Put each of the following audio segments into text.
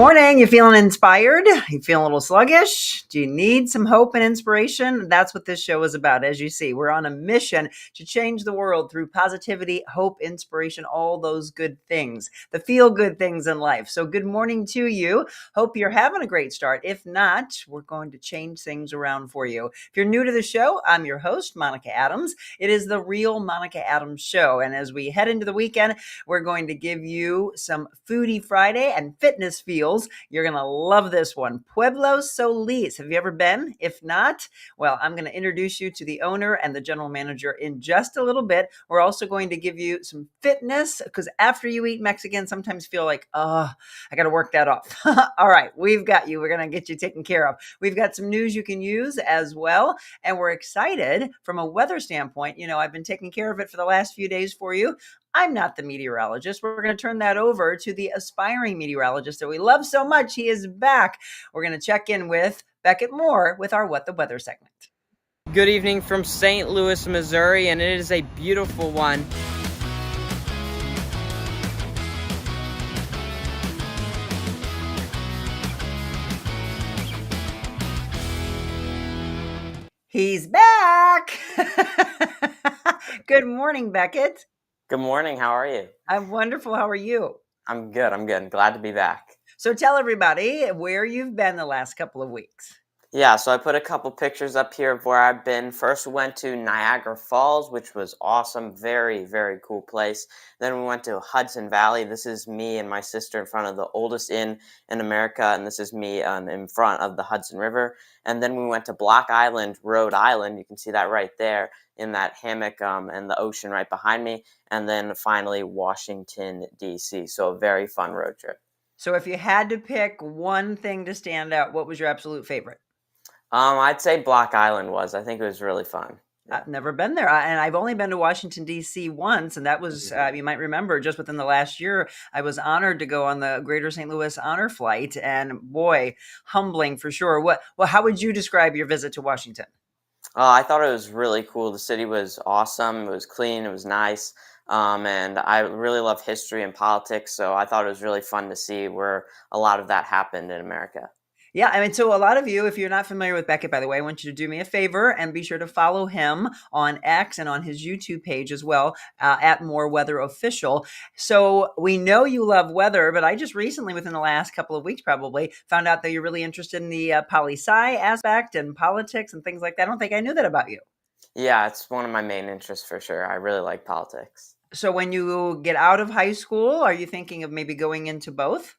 morning. You feeling inspired? You feeling a little sluggish? Do you need some hope and inspiration? That's what this show is about. As you see, we're on a mission to change the world through positivity, hope, inspiration, all those good things, the feel good things in life. So good morning to you. Hope you're having a great start. If not, we're going to change things around for you. If you're new to the show, I'm your host, Monica Adams. It is the Real Monica Adams Show. And as we head into the weekend, we're going to give you some Foodie Friday and fitness feels. You're going to love this one. Pueblo Solis. Have you ever been? If not, well, I'm going to introduce you to the owner and the general manager in just a little bit. We're also going to give you some fitness because after you eat Mexican, sometimes feel like, oh, I got to work that off. All right, we've got you. We're going to get you taken care of. We've got some news you can use as well. And we're excited from a weather standpoint. You know, I've been taking care of it for the last few days for you. I'm not the meteorologist. We're going to turn that over to the aspiring meteorologist that we love so much. He is back. We're going to check in with Beckett Moore with our What the Weather segment. Good evening from St. Louis, Missouri, and it is a beautiful one. He's back. Good morning, Beckett. Good morning. How are you? I'm wonderful. How are you? I'm good. Glad to be back. So tell everybody where you've been the last couple of weeks. Yeah, so I put a couple pictures up here of where I've been. First, we went to Niagara Falls, which was awesome. Very, very cool place. Then we went to Hudson Valley. This is me and my sister in front of the oldest inn in America, and this is me in front of the Hudson River. And then we went to Block Island, Rhode Island. You can see that right there in that hammock and the ocean right behind me. And then finally, Washington, D.C. So a very fun road trip. So if you had to pick one thing to stand out, what was your absolute favorite? I'd say Block Island was. I think it was really fun. Yeah. I've never been there. And I've only been to Washington, D.C. once. And that was, you might remember, just within the last year, I was honored to go on the Greater St. Louis Honor Flight. And boy, humbling for sure. How would you describe your visit to Washington? I thought it was really cool. The city was awesome. It was clean. It was nice. And I really love history and politics. So I thought it was really fun to see where a lot of that happened in America. Yeah, I mean, so a lot of you, if you're not familiar with Beckett, by the way, I want you to do me a favor and be sure to follow him on X and on his YouTube page as well, at More Weather Official. So we know you love weather, but I just recently, within the last couple of weeks probably, found out that you're really interested in the poli-sci aspect and politics and things like that. I don't think I knew that about you. Yeah, it's one of my main interests for sure. I really like politics. So when you get out of high school, are you thinking of maybe going into both?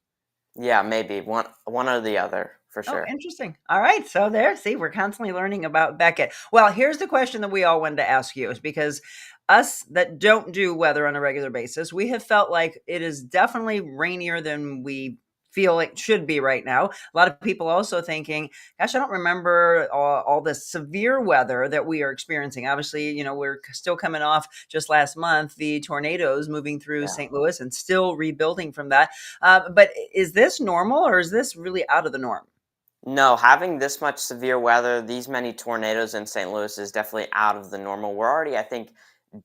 Yeah, maybe one or the other. For sure. Oh, interesting. All right. So see, we're constantly learning about Beckett. Well, here's the question that we all wanted to ask you is because us that don't do weather on a regular basis, we have felt like it is definitely rainier than we feel it should be right now. A lot of people also thinking, gosh, I don't remember all the severe weather that we are experiencing. Obviously, you know, we're still coming off just last month, the tornadoes moving through St. Louis and still rebuilding from that. But is this normal or is this really out of the norm? No, having this much severe weather, these many tornadoes in St. Louis is definitely out of the normal. We're already, I think,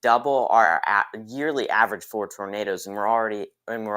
double our yearly average for tornadoes, and we're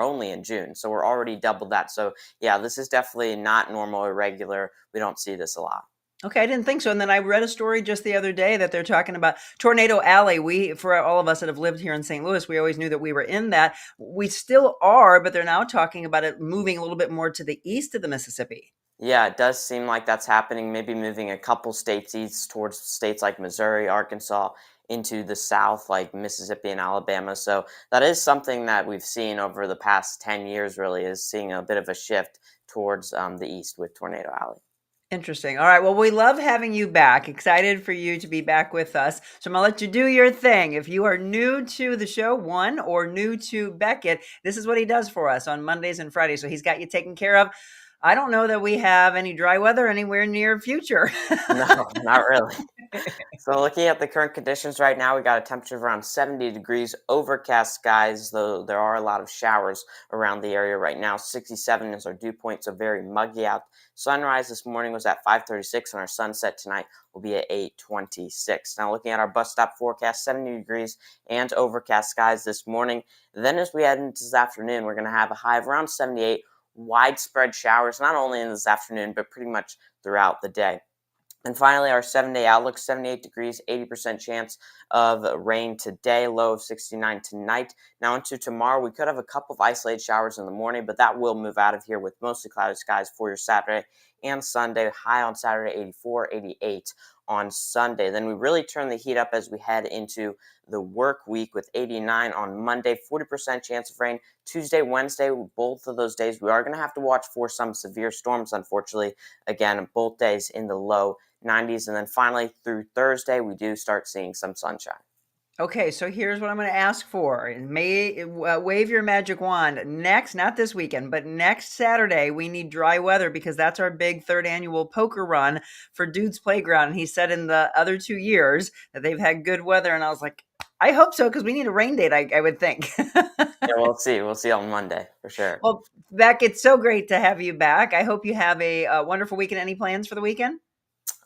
only in June, so we're already double that. So yeah, this is definitely not normal or regular. We don't see this a lot. Okay, I didn't think so. And then I read a story just the other day that they're talking about Tornado Alley. For all of us that have lived here in St. Louis, we always knew that we were in that. We still are, but they're now talking about it moving a little bit more to the east of the Mississippi. Yeah, it does seem like that's happening, maybe moving a couple states east towards states like Missouri, Arkansas, into the south like Mississippi and Alabama. So that is something that we've seen over the past 10 years, really, is seeing a bit of a shift towards the east with Tornado Alley. Interesting. All right. Well, we love having you back. Excited for you to be back with us. So I'm going to let you do your thing. If you are new to the show, or new to Beckett, this is what he does for us on Mondays and Fridays. So he's got you taken care of. I don't know that we have any dry weather anywhere near future. No, not really. So looking at the current conditions right now, we got a temperature of around 70 degrees, overcast skies, though there are a lot of showers around the area right now. 67 is our dew point, so very muggy out. Sunrise this morning was at 5:36, and our sunset tonight will be at 8:26. Now looking at our bus stop forecast, 70 degrees and overcast skies this morning. Then as we head into this afternoon, we're going to have a high of around 78, widespread showers, not only in this afternoon, but pretty much throughout the day. And finally, our 7-day outlook, 78 degrees, 80% chance of rain today, low of 69 tonight. Now into tomorrow, we could have a couple of isolated showers in the morning, but that will move out of here with mostly cloudy skies for your Saturday and Sunday. High on Saturday, 84, 88 on Sunday. Then we really turn the heat up as we head into the work week with 89 on Monday, 40% chance of rain. Tuesday, Wednesday, both of those days, we are going to have to watch for some severe storms, unfortunately. Again, both days in the low 90s. And then finally through Thursday, we do start seeing some sunshine. Okay, so here's what I'm going to ask for. Wave your magic wand. Next, not this weekend, but next Saturday, we need dry weather because that's our big third annual poker run for Dude's Playground. And he said in the other 2 years that they've had good weather. And I was like, I hope so, because we need a rain date, I would think. Yeah, we'll see. We'll see on Monday for sure. Well, Beck, it's so great to have you back. I hope you have a wonderful weekend. Any plans for the weekend?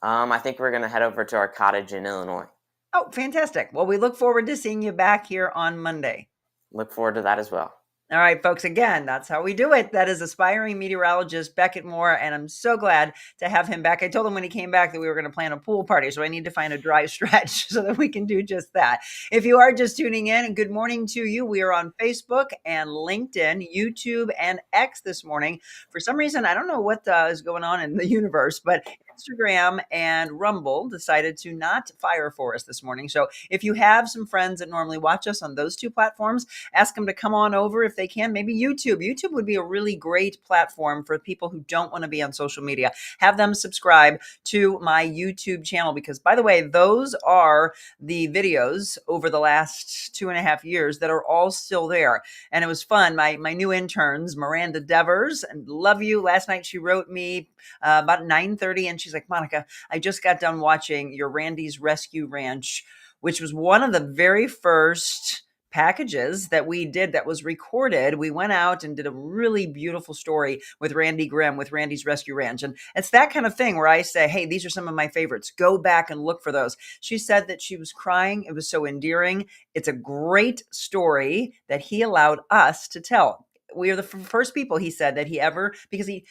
I think we're going to head over to our cottage in Illinois. Oh, fantastic. Well, we look forward to seeing you back here on Monday. Look forward to that as well. All right, folks, again, that's how we do it. That is aspiring meteorologist Beckett Moore, and I'm so glad to have him back. I told him when he came back that we were going to plan a pool party, so I need to find a dry stretch so that we can do just that. If you are just tuning in, good morning to you. We are on Facebook and LinkedIn, YouTube, and X this morning. For some reason, I don't know what is going on in the universe, but Instagram and Rumble decided to not fire for us this morning. So if you have some friends that normally watch us on those two platforms, ask them to come on over if they can. Maybe YouTube. YouTube would be a really great platform for people who don't want to be on social media. Have them subscribe to my YouTube channel because, by the way, those are the videos over the last 2.5 years that are all still there. And it was fun. My new interns, Miranda Devers, and love you. Last night she wrote me about 9:30 and she's like, Monica, I just got done watching your Randy's Rescue Ranch, which was one of the very first packages that we did that was recorded. We went out and did a really beautiful story with Randy Grimm with Randy's Rescue Ranch. And it's that kind of thing where I say, hey, these are some of my favorites. Go back and look for those. She said that she was crying. It was so endearing. It's a great story that he allowed us to tell. We are the first people, he said, that he ever, because he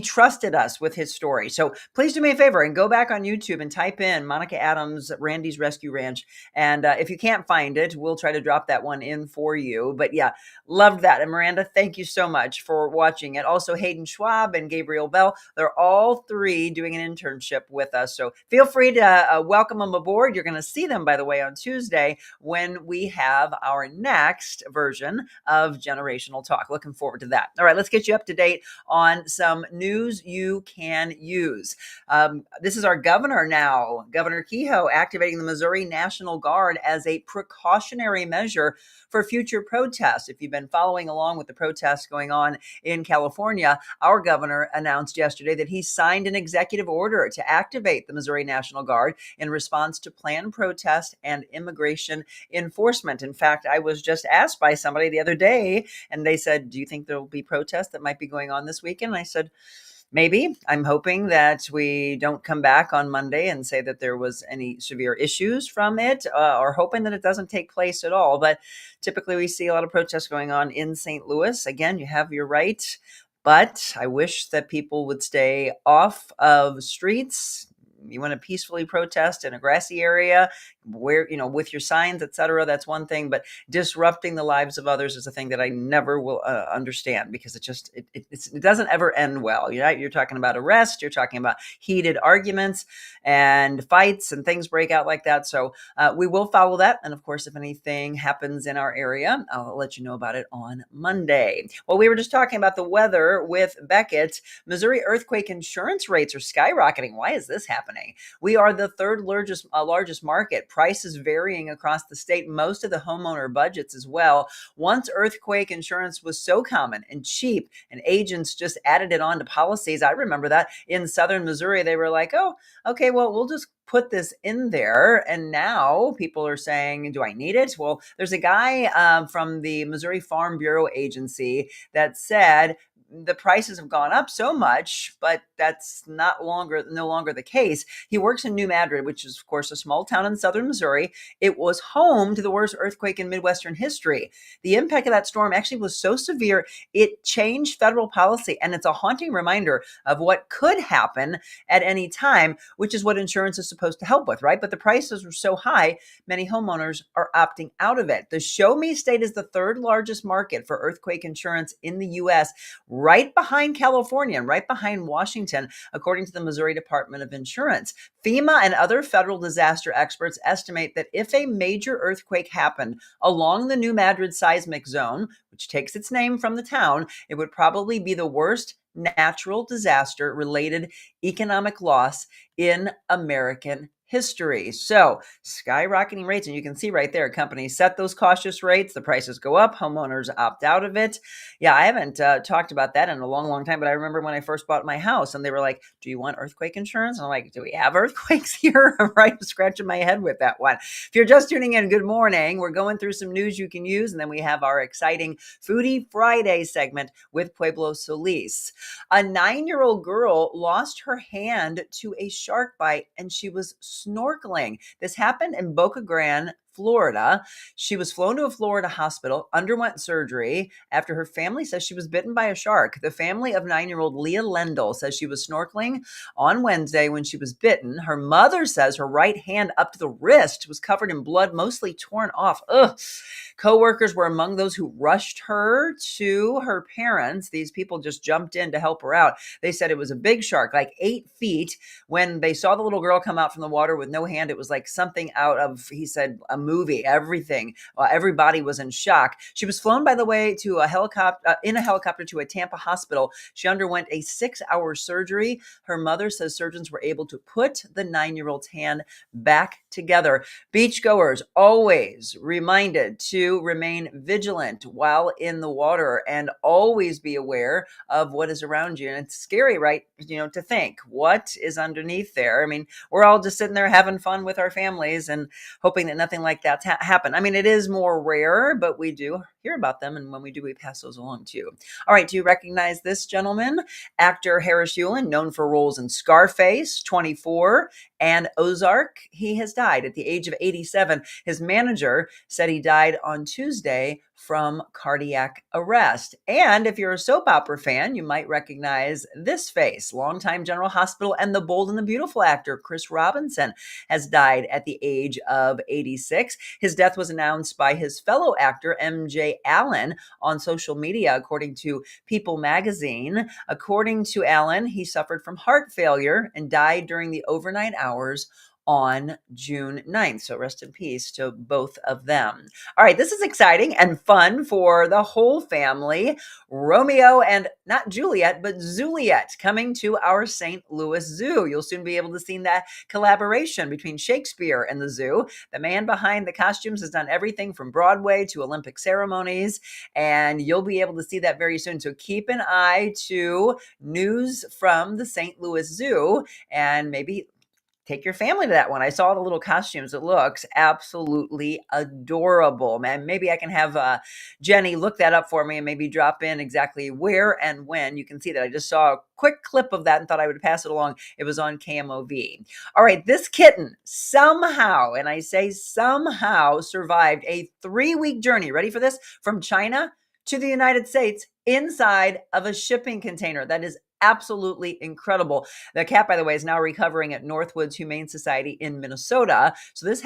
trusted us with his story. So please do me a favor and go back on YouTube and type in Monica Adams, Randy's Rescue Ranch. And if you can't find it, we'll try to drop that one in for you. But yeah, loved that. And Miranda, thank you so much for watching it. Also, Hayden Schwab and Gabriel Bell, they're all three doing an internship with us. So feel free to welcome them aboard. You're going to see them, by the way, on Tuesday when we have our next version of Generational Talk. Looking forward to that. All right, let's get you up to date on some news you can use. This is our governor now, Governor Kehoe, activating the Missouri National Guard as a precautionary measure for future protests. If you've been following along with the protests going on in California, our governor announced yesterday that he signed an executive order to activate the Missouri National Guard in response to planned protest and immigration enforcement. In fact, I was just asked by somebody the other day, and they said, do you think there will be protests that might be going on this weekend? And I said, maybe. I'm hoping that we don't come back on Monday and say that there was any severe issues from it, or hoping that it doesn't take place at all. But typically we see a lot of protests going on in St. Louis. Again, you have your right, but I wish that people would stay off of streets. You want to peacefully protest in a grassy area where, with your signs, etc. That's one thing, but disrupting the lives of others is a thing that I never will understand because it doesn't ever end well. You're talking about arrest, you're talking about heated arguments and fights and things break out like that. So we will follow that. And of course, if anything happens in our area, I'll let you know about it on Monday. Well, we were just talking about the weather with Beckett. Missouri earthquake insurance rates are skyrocketing. Why is this happening? We are the third largest market. Prices varying across the state, most of the homeowner budgets as well. Once earthquake insurance was so common and cheap, and agents just added it on to policies. I remember that in southern Missouri, they were like, oh, okay, well, we'll just put this in there. And now people are saying, do I need it? Well, there's a guy from the Missouri Farm Bureau Agency that said, the prices have gone up so much, but that's no longer the case. He works in New Madrid, which is, of course, a small town in southern Missouri. It was home to the worst earthquake in Midwestern history. The impact of that storm actually was so severe, it changed federal policy. And it's a haunting reminder of what could happen at any time, which is what insurance is supposed to help with, right? But the prices were so high, many homeowners are opting out of it. The Show Me state is the third largest market for earthquake insurance in the U.S., right behind California and right behind Washington, according to the Missouri Department of Insurance. FEMA and other federal disaster experts estimate that if a major earthquake happened along the New Madrid seismic zone, which takes its name from the town, it would probably be the worst natural disaster related economic loss in American history. So skyrocketing rates, and you can see right there, companies set those cautious rates, the prices go up, homeowners opt out of it. Yeah, I haven't talked about that in a long, long time, but I remember when I first bought my house and they were like, do you want earthquake insurance? And I'm like, do we have earthquakes here? I'm right scratching my head with that one. If you're just tuning in, good morning. We're going through some news you can use, and then we have our exciting Foodie Friday segment with Pueblo Solis. A 9-year-old girl lost her hand to a shark bite and she was snorkeling. This happened in Boca Grande, Florida. She was flown to a Florida hospital, underwent surgery after her family says she was bitten by a shark. The family of 9-year-old Leah Lendl says she was snorkeling on Wednesday when she was bitten. Her mother says her right hand up to the wrist was covered in blood, mostly torn off. Ugh. Co-workers were among those who rushed her to her parents. These people just jumped in to help her out. They said it was a big shark, like 8 feet. When they saw the little girl come out from the water with no hand, it was like something out of, he said, a movie. Everything. Everybody was in shock. She was flown, by the way, to a helicopter, in a helicopter to a Tampa hospital. She underwent a 6-hour surgery. Her mother says surgeons were able to put the 9-year-old's hand back together. Beachgoers always reminded to remain vigilant while in the water and always be aware of what is around you. And it's scary, right? To think what is underneath there. I mean, we're all just sitting there having fun with our families and hoping that nothing like that's happen. I mean, it is more rare, but we do hear about them. And when we do, we pass those along to you. All right. Do you recognize this gentleman? Actor Harris Yulin, known for roles in Scarface, 24, and Ozark. He has died at the age of 87. His manager said he died on Tuesday from cardiac arrest. And if you're a soap opera fan, you might recognize this face. Longtime General Hospital and The Bold and the Beautiful actor Chris Robinson has died at the age of 86. His death was announced by his fellow actor MJ Allen on social media, according to People magazine. According to Allen, he suffered from heart failure and died during the overnight hours on June 9th. So rest in peace to both of them. All right, this is exciting and fun for the whole family. Romeo and not Juliet, but Zuliet coming to our St. Louis Zoo. You'll soon be able to see that collaboration between Shakespeare and the zoo. The man behind the costumes has done everything from Broadway to Olympic ceremonies, and you'll be able to see that very soon. So keep an eye to news from the St. Louis Zoo and maybe take your family to that one. I saw the little costumes. It looks absolutely adorable, man. Maybe I can have Jenny look that up for me and maybe drop in exactly where and when. You can see that I just saw a quick clip of that and thought I would pass it along. It was on KMOV. All right, this kitten somehow, and I say somehow, survived a 3-week journey. Ready for this? From China to the United States inside of a shipping container. That is absolutely incredible. The cat, by the way, is now recovering at Northwoods Humane Society in Minnesota. So this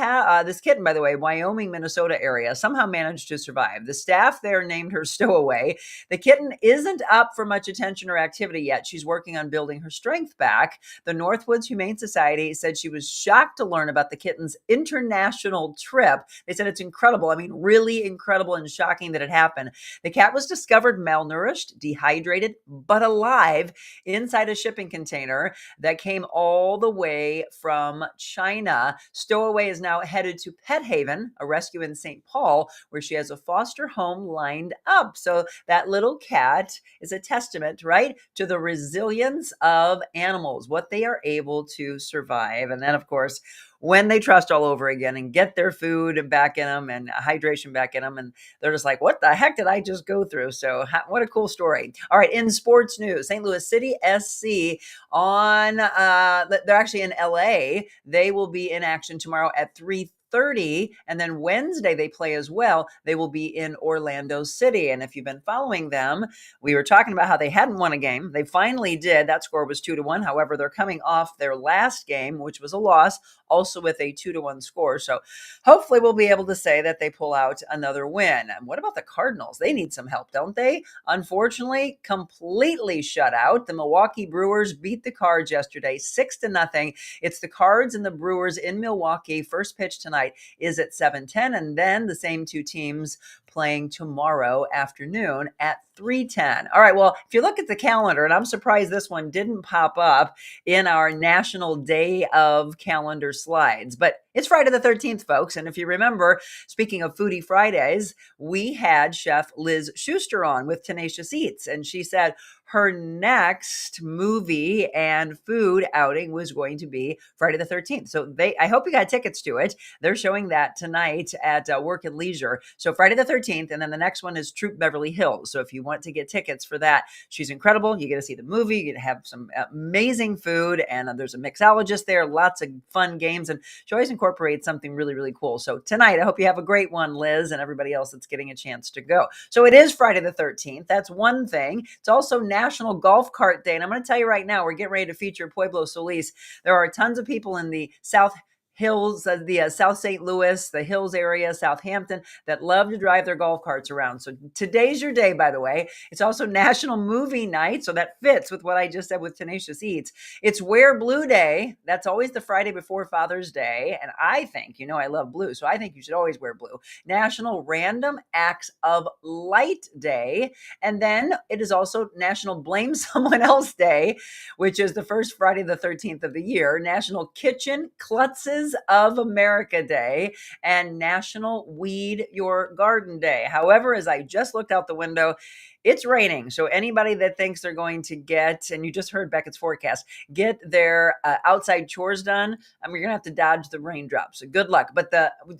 kitten, by the way, Wyoming, Minnesota area, somehow managed to survive. The staff there named her Stowaway. The kitten isn't up for much attention or activity yet. She's working on building her strength back. The Northwoods Humane Society said she was shocked to learn about the kitten's international trip. They said it's incredible. I mean, really incredible and shocking that it happened. The cat was discovered malnourished, dehydrated, but alive inside a shipping container that came all the way from China. Stowaway is now headed to Pet Haven, a rescue in St. Paul, where she has a foster home lined up. So that little cat is a testament, right, to the resilience of animals, what they are able to survive. And then, of course, when they trust all over again and get their food back in them and hydration back in them. And they're just like, what the heck did I just go through? So what a cool story. All right. In sports news, St. Louis City SC they're actually in LA. They will be in action tomorrow at 3:30, and then Wednesday they play as well. They will be in Orlando City. And if you've been following them, we were talking about how they hadn't won a game. They finally did. That score was 2-1. However, they're coming off their last game, which was a loss, also with a 2-1 score. So hopefully we'll be able to say that they pull out another win. And what about the Cardinals? They need some help, don't they? Unfortunately, completely shut out. The Milwaukee Brewers beat the Cards yesterday 6-0. It's the Cards and the Brewers in Milwaukee. First pitch tonight is at 7:10, and then the same two teams playing tomorrow afternoon at 3:10. All right, well, if you look at the calendar, and I'm surprised this one didn't pop up in our National Day of Calendar slides, but it's Friday the 13th, folks. And if you remember, speaking of Foodie Fridays, we had Chef Liz Schuster on with Tenacious Eats, and she said her next movie and food outing was going to be Friday the 13th. So I hope you got tickets to it. They're showing that tonight at Work and Leisure. So Friday the 13th, and then the next one is Troop Beverly Hills. So if you want to get tickets for that, she's incredible. You get to see the movie, you get to have some amazing food, and there's a mixologist there, lots of fun games, and she always incorporates something really, really cool. So tonight, I hope you have a great one, Liz, and everybody else that's getting a chance to go. So it is Friday the 13th. That's one thing. It's also National Golf Cart Day. And I'm going to tell you right now, we're getting ready to feature Pueblo Solis. There are tons of people in the South Hills, the South St. Louis, the Hills area, Southampton, that love to drive their golf carts around. So today's your day, by the way. It's also National Movie Night, so that fits with what I just said with Tenacious Eats. It's Wear Blue Day. That's always the Friday before Father's Day. And I think, I love blue, so I think you should always wear blue. National Random Acts of Light Day. And then it is also National Blame Someone Else Day, which is the first Friday the 13th of the year. National Kitchen Klutzes of America Day, and National Weed Your Garden Day. However, as I just looked out the window, it's raining. So anybody that thinks they're going to get, and you just heard Beckett's forecast, get their outside chores done, you're going to have to dodge the raindrops. So good luck. But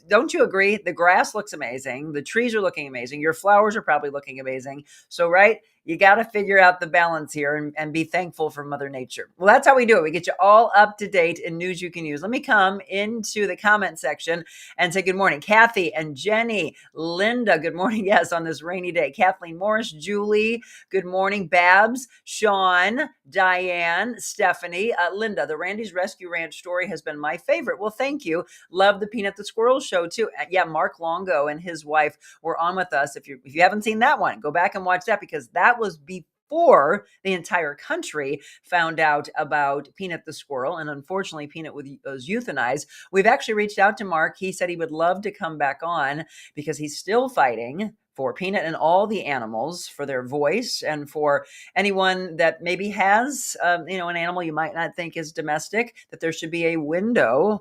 don't you agree? The grass looks amazing. The trees are looking amazing. Your flowers are probably looking amazing. So, right? You got to figure out the balance here and be thankful for Mother Nature. Well, that's how we do it. We get you all up to date in news you can use. Let me come into the comment section and say good morning. Kathy and Jenny, Linda, good morning. Yes, on this rainy day. Kathleen Morris, Julie, good morning. Babs, Sean, Diane, Stephanie, Linda, the Randy's Rescue Ranch story has been my favorite. Well, thank you. Love the Peanut the Squirrel show too. Yeah, Mark Longo and his wife were on with us. If you haven't seen that one, go back and watch that, because that was before the entire country found out about Peanut the squirrel. And unfortunately, Peanut was euthanized. We've actually reached out to Mark. He said he would love to come back on because he's still fighting for Peanut and all the animals, for their voice, and for anyone that maybe has, an animal you might not think is domestic, that there should be a window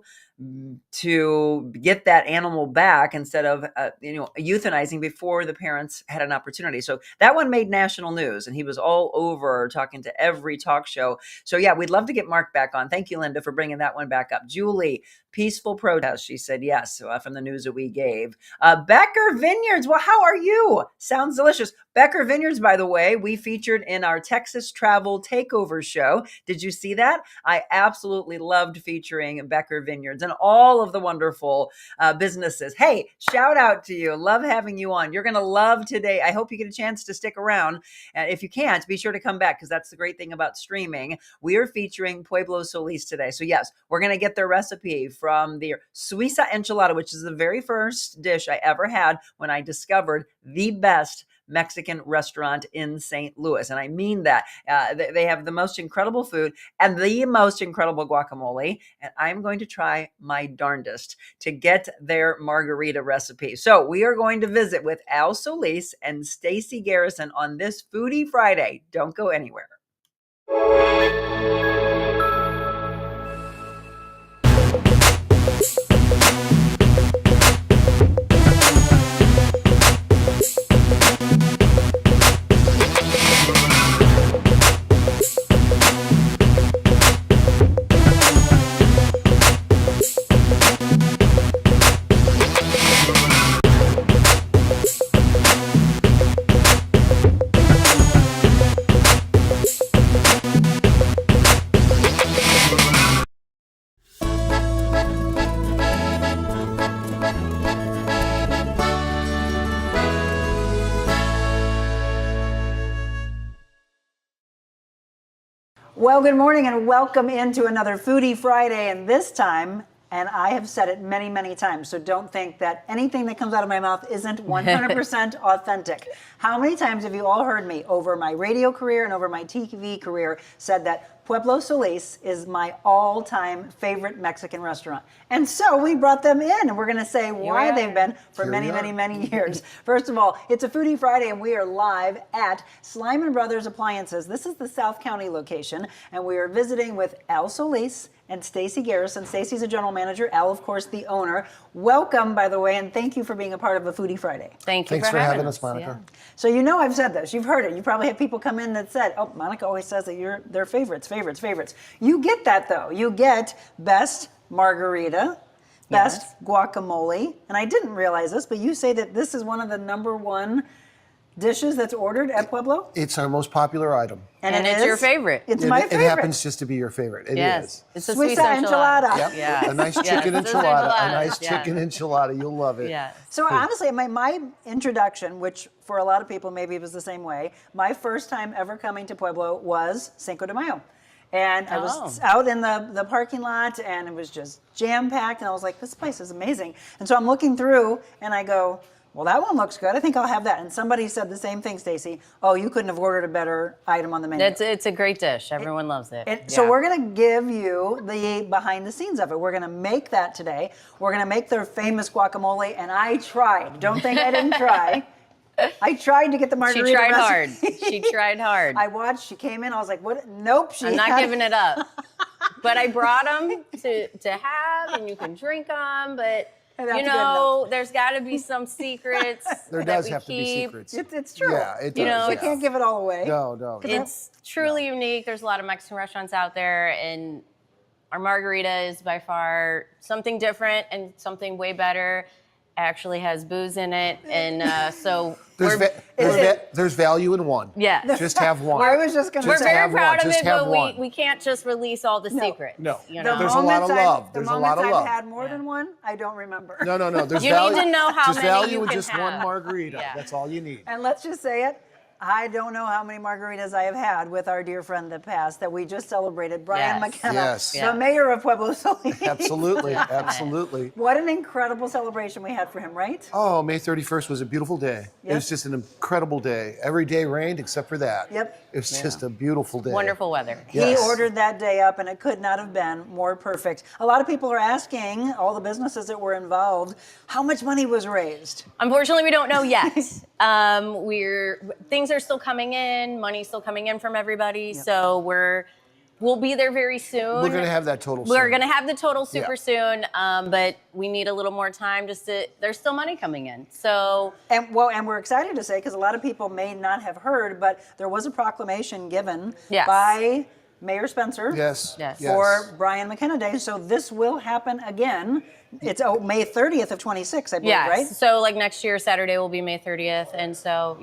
to get that animal back instead of euthanizing before the parents had an opportunity. So that one made national news, and he was all over talking to every talk show. So yeah, we'd love to get Mark back on. Thank you, Linda, for bringing that one back up. Julie, peaceful protest, she said yes, from the news that we gave. Becker Vineyards, well, how are you? Sounds delicious. Becker Vineyards, by the way, we featured in our Texas Travel Takeover show. Did you see that? I absolutely loved featuring Becker Vineyards and all of the wonderful businesses. Hey, shout out to you. Love having you on. You're going to love today. I hope you get a chance to stick around. And if you can't, be sure to come back, because that's the great thing about streaming. We are featuring Pueblo Solis today. So yes, we're going to get their recipe from the Suiza enchilada, which is the very first dish I ever had when I discovered the best Mexican restaurant in St. Louis. And I mean that. They have the most incredible food and the most incredible guacamole. And I'm going to try my darndest to get their margarita recipe. So we are going to visit with Al Solis and Stacey Garrison on this Foodie Friday. Don't go anywhere. Well, good morning and welcome into another Foodie Friday. And this time, and I have said it many, many times, so don't think that anything that comes out of my mouth isn't 100% authentic. How many times have you all heard me over my radio career and over my TV career said that Pueblo Solis is my all-time favorite Mexican restaurant? And so we brought them in, and we're going to say why they've been for many, many, many years. First of all, it's a Foodie Friday, and we are live at Slyman Brothers Appliances. This is the South County location, and we are visiting with Al Solis and Stacey Garrison. Stacey's a general manager, Al, of course, the owner. Welcome, by the way, and thank you for being a part of a Foodie Friday. Thanks for having us, Monica. Yeah. So you know I've said this. You've heard it. You probably have people come in that said, oh, Monica always says that you're their favorites. You get that, though. You get best margarita, best guacamole. And I didn't realize this, but you say that this is one of the #1 dishes that's ordered at Pueblo? It's our most popular item. And it's your favorite. It's my favorite. It happens just to be your favorite. It is. It's a Swiss sweet enchilada. Yep. Yeah. A nice chicken enchilada. A nice chicken enchilada. You'll love it. Yeah. So honestly, my introduction, which for a lot of people maybe it was the same way, my first time ever coming to Pueblo was Cinco de Mayo. And I was out in the parking lot, and it was just jam-packed, and I was like, this place is amazing. And so I'm looking through, and I go, well, that one looks good. I think I'll have that. And somebody said the same thing, Stacey. Oh, you couldn't have ordered a better item on the menu. It's a great dish. Everyone loves it. So we're going to give you the behind the scenes of it. We're going to make that today. We're going to make their famous guacamole, and I tried. Don't think I didn't try. I tried to get the margarita She tried recipe. hard. She tried hard. I watched. She came in. I was like, "What? Nope." I'm not giving it up. But I brought them to have, and you can drink them. But you know, there's got to be some secrets. There does have to be secrets. It's true. Yeah, it does. You know, we can't give it all away. No. It's truly unique. There's a lot of Mexican restaurants out there, and our margarita is by far something different and something way better. Actually has booze in it, and so there's value in one. Yeah, just have one. I was just going to we're say. very proud of Just it, have but one. we can't just release all the secrets. No. You know? There's a lot of love. There's a lot of I've love. had more than one, I don't remember. No. There's You value. need to know how just many value you in can just have. one margarita. Yeah. That's all you need. And let's just say it. I don't know how many margaritas I have had with our dear friend that passed that we just celebrated, Brian Yes. McKenna, Yes. the mayor of Pueblo Solis. Absolutely. What an incredible celebration we had for him, right? Oh, May 31st was a beautiful day. Yep. It was just an incredible day. Every day rained except for that. Yep. It was just a beautiful day. Wonderful weather. Yes. He ordered that day up, and it could not have been more perfect. A lot of people are asking, all the businesses that were involved, how much money was raised? Unfortunately, we don't know yet. Things are still coming in, money's still coming in from everybody, so we'll be there very soon. We're going to have that total We're soon. going to have the total super soon, but we need a little more time there's still money coming in. So And we're excited to say, because a lot of people may not have heard, but there was a proclamation given by Mayor Spencer Yes. for Brian McKenna Day. So this will happen again. It's May 30th of 26, I believe, right? So like next year, Saturday will be May 30th. And so,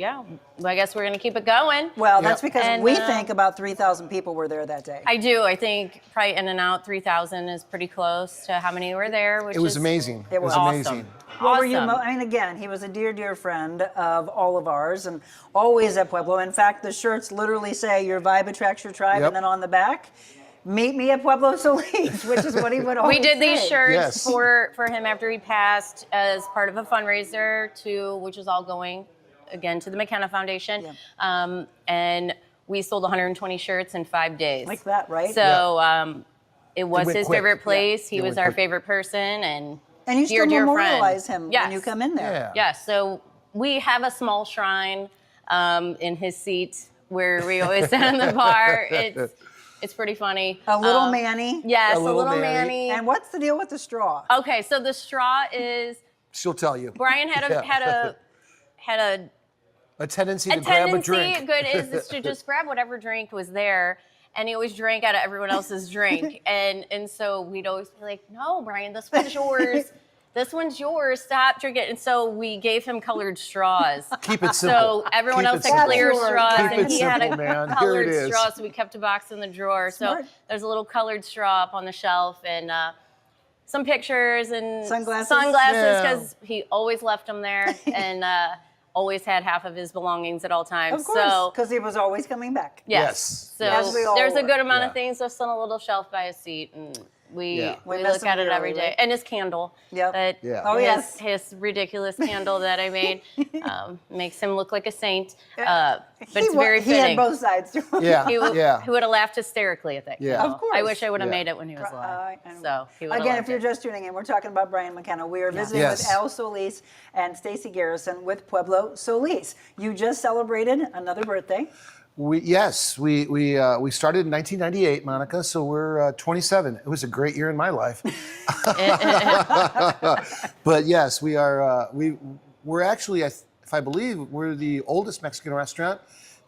I guess we're going to keep it going. Well, that's because And, we think about 3,000 people were there that day. I do. I think probably in and out 3,000 is pretty close to how many were there. Which It was is amazing. It was amazing. What were you I mean, again, he was a dear, dear friend of all of ours and always at Pueblo. In fact, the shirts literally say, your vibe attracts your tribe, and then on the back, meet me at Pueblo Solis, which is what he would always We did these say. shirts for him after he passed as part of a fundraiser which is all going, again, to the McKenna Foundation. And we sold 120 shirts in 5 days. Like that, right? So it was went his quick. favorite place. He It was went our quick. favorite person and you still dear memorialize friend. him Yes. when you come in there. Yeah. So we have a small shrine in his seat where we always sit in the bar. It's pretty funny. A little Manny. Yes, A a little little Manny. Manny. And what's the deal with the straw? Okay, so the straw is She'll tell you. Brian had a A tendency to grab a drink. good is to just grab whatever drink was there, and he always drank out of everyone else's drink, and so we'd always be like, no, Brian, this one's yours. This one's yours. Stop drinking. And so we gave him colored straws. Keep it simple. So everyone Keep else it had simple. clear Keep straws, it and he had simple, a man. Here colored it is. straw. So we kept a box in the drawer. Smart. So there's a little colored straw up on the shelf, and some pictures and Sunglasses? because he always left them there. And always had half of his belongings at all times. Of course, So because he was always coming back. Yes. So As we all there's a were. good amount of Yeah. things just on a little shelf by his seat, and we We miss look at him it every dearly, day. right? And his candle. Yep. That Yeah. Oh, yes. his ridiculous candle that I made makes him look like a saint. But it's very He had fitting. both sides to him. Yeah. He would yeah. have laughed hysterically at that. Yeah. candle. Of course. I wish I would have Yeah. made it when he was alive. So he would have Again, loved if you're it. just tuning in, we're talking about Brian McKenna. We are visiting Yes. with Al Solis and Stacey Garrison with Pueblo Solis. You just celebrated another birthday. We started in 1998, Monica. So we're 27. It was a great year in my life. But yes, we are. We're actually, if I believe, we're the oldest Mexican restaurant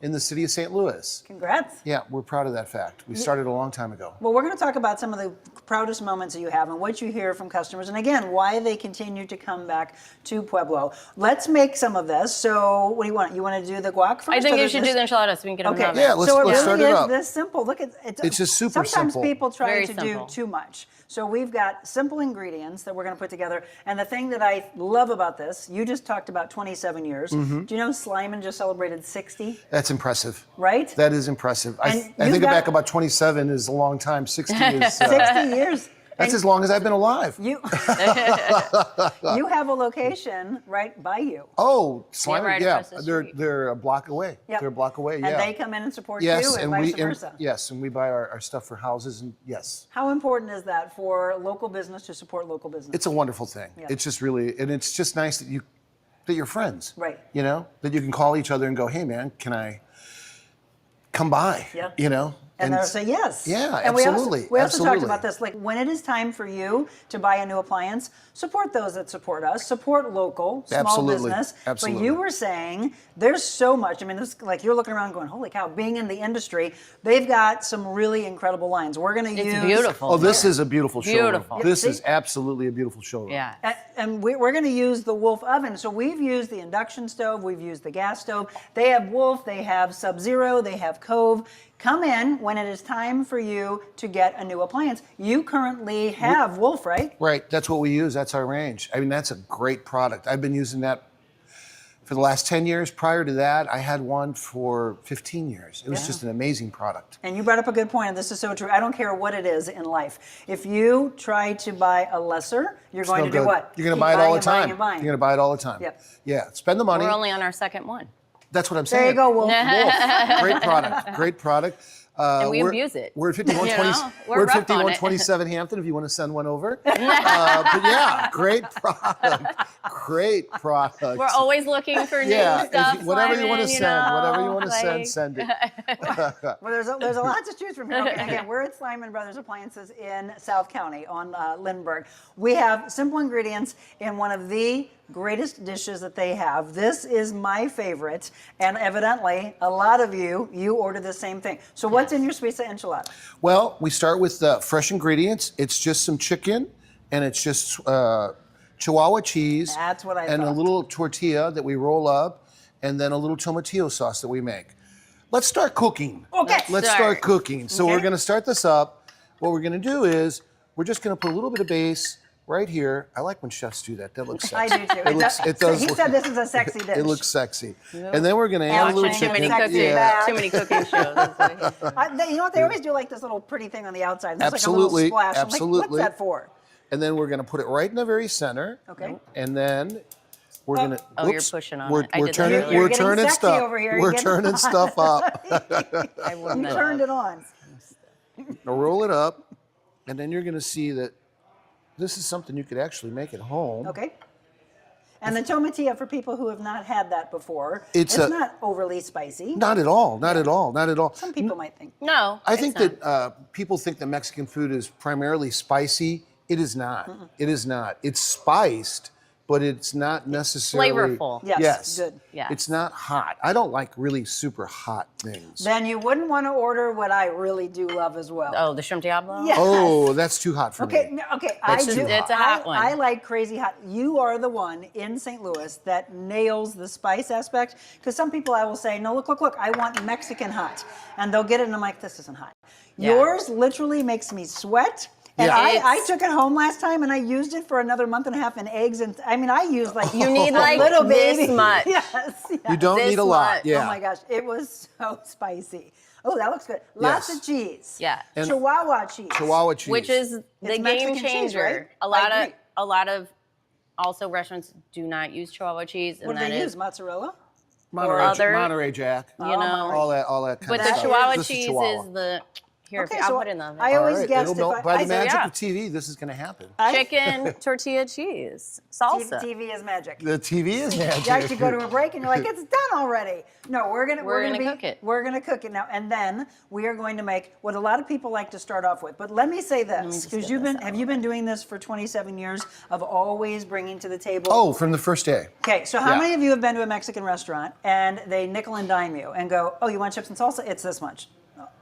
in the city of St. Louis. Congrats. Yeah, we're proud of that fact. We started a long time ago. Well, we're going to talk about some of the proudest moments that you have and what you hear from customers, and again, why they continue to come back to Pueblo. Let's make some of this. So, what do you want? You want to do the guac first? I think or you should do the enchiladas so we can get them Okay. in the Yeah, oven. let's- so it let's really start it is up. this simple. Look at It's just super sometimes simple. people try Very to simple. do too much. So we've got simple ingredients that we're going to put together. And the thing that I love about this, you just talked about 27 years. Mm-hmm. Do you know Slyman just celebrated 60? That's impressive. Right? That is impressive. I And think you've got- back about 27 is a long time. 60 is. 60 years. That's as long as I've been alive. You you have a location right by you. Oh, Slimer, right yeah. across the street. They're a block away. Yep. They're a block away, yeah. And they come in and support yes, you and vice we versa. yes, and we buy our stuff for houses and yes. How important is that for local business to support local business? It's a wonderful thing. Yeah. It's just really, and it's just nice that you're friends. Right. You know, that you can call each other and go, hey man, can I come by? Yeah. You know? And they'll say yes. Yeah, and absolutely. We also talked absolutely. about this. Like when it is time for you to buy a new appliance, support those that support us. Support local, small Absolutely. business. Absolutely. But you were saying there's so much. I mean, this like you're looking around going, holy cow! Being in the industry, they've got some really incredible lines. We're going to use. It's beautiful. Oh, this is a beautiful showroom. Beautiful. This See? is absolutely a beautiful showroom. Yeah. And we're going to use the Wolf oven. So we've used the induction stove, we've used the gas stove. They have Wolf, they have Sub-Zero, they have Cove. Come in when it is time for you to get a new appliance. You currently have Wolf, right? Right, that's what we use. That's our range. I mean, that's a great product. I've been using that for the last 10 years. Prior to that, I had one for 15 years. It was Yeah. just an amazing product. And you brought up a good point, and this is so true. I don't care what it is in life. If you try to buy a lesser, you're going No to do good. what? You're going to Keep buy it buying all the and buying time. and buying. You're going to buy it all the time. Yep. Yeah, spend the money. We're only on our second one. That's what I'm saying. There you go, Wolf. Wolf. Great product. Great product. And we we're- abuse it. We're at 5120. You know, we're We're at rough on it. 5127 Hampton. If you want to send one over. But yeah, great product. Great product. We're always looking for new yeah, stuff. whatever you want to Lyman, send, whatever you know, want to like- send it. Well, there's a lot to choose from here. Okay, again, we're at Slyman Brothers Appliances in South County on Lindbergh. We have simple ingredients in one of the greatest dishes that they have. This is my favorite, and evidently, a lot of you order the same thing. So what's in your suiza enchilada? Well, we start with fresh ingredients. It's just some chicken, and it's just Chihuahua cheese. That's what I And a thought. little tortilla that we roll up, and then a little tomatillo sauce that we make. Let's start cooking. Okay. Let's Start. start cooking. So Okay. we're going to start this up. What we're going to do is we're just going to put a little bit of base right here. I like when chefs do that. That looks I sexy. do too. It does. He look- said this is a sexy dish. It looks sexy. And then we're going to add a little Watching Too chicken. many Sexy cooking, back. too many cooking shows. That's what- You know what? They always do like this little pretty thing on the outside. There's Absolutely, like a little splash. I'm absolutely. like, what's that for? And then we're going to put it right in the very center. Okay. And then we're going to. Oh, you're pushing on we're, it. I We're did that turning. earlier. We're You're getting turning sexy stuff. over here. You're We're getting turning hot. stuff up. I wouldn't You have. turned it on. Now roll it up, and then you're going to see that this is something you could actually make at home. Okay. And the tomatilla, for people who have not had that before, It's it's a- not overly spicy. Not at all. Not at all. Not at all. Some people might think. No. I it's think not. that people think that Mexican food is primarily spicy. It is not. It is not. It's spiced, but it's not necessarily flavorful. Yes, good. Yes. It's not hot. I don't like really super hot things. Then you wouldn't want to order what I really do love as well. Oh, the shrimp diablo? Yes. Oh, that's too hot for Okay, me. okay. That's I too do. hot. It's a hot one. I like crazy hot. You are the one in St. Louis that nails the spice aspect. Because some people I will say, no, look, I want Mexican hot. And they'll get it and I'm like, this isn't hot. Yeah. Yours literally makes me sweat And Yeah. I took it home last time and I used it for another month and a half in eggs. And I mean, I used like You need like little this baby. much. Yes. You don't This need a lot. much. Yeah. Oh my gosh, it was so spicy. Oh, that looks good. Lots Yes. of cheese. Yeah. And Chihuahua cheese. Chihuahua cheese. Which is the It's game Mexican cheese, changer. right? A lot of also restaurants do not use Chihuahua cheese, and What do that they is use? Mozzarella? Monterey Jack. you know. All that kind But of the stuff. Chihuahua Just the cheese Chihuahua. is the here. Okay, I'll so put it in the oven. I always All right, guessed it'll if melt. By the magic yeah. of TV, this is going to happen. Chicken tortilla cheese salsa. TV is magic. The TV is magic. You actually go to a break and you're like, it's done already. No, we're gonna cook it. We're gonna cook it now, and then we are going to make what a lot of people like to start off with. But let me say this, because have you been doing this for 27 years of always bringing to the table? Oh, from the first day. Okay, so how Yeah. many of you have been to a Mexican restaurant and they nickel and dime you and go, oh, you want chips and salsa? It's this much.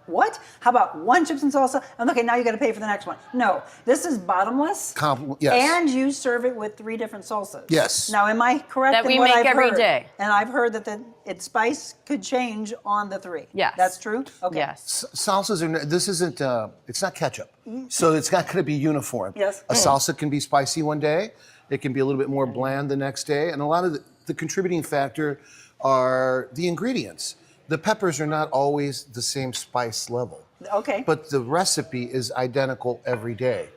What? How about one chips and salsa? And okay, now you got to pay for the next one. No, this is bottomless. Yes. And you serve it with 3 different salsas. Yes. Now, am I correct That in we what make I've every heard? day. And I've heard that its spice could change on the 3. Yes. That's true? Okay. Yes. Salsas are. This isn't. It's not ketchup, so it's not going to be uniform. Yes. A salsa can be spicy one day. It can be a little bit more bland the next day, and a lot of the contributing factor are the ingredients. The peppers are not always the same spice level. Okay. But the recipe is identical every day.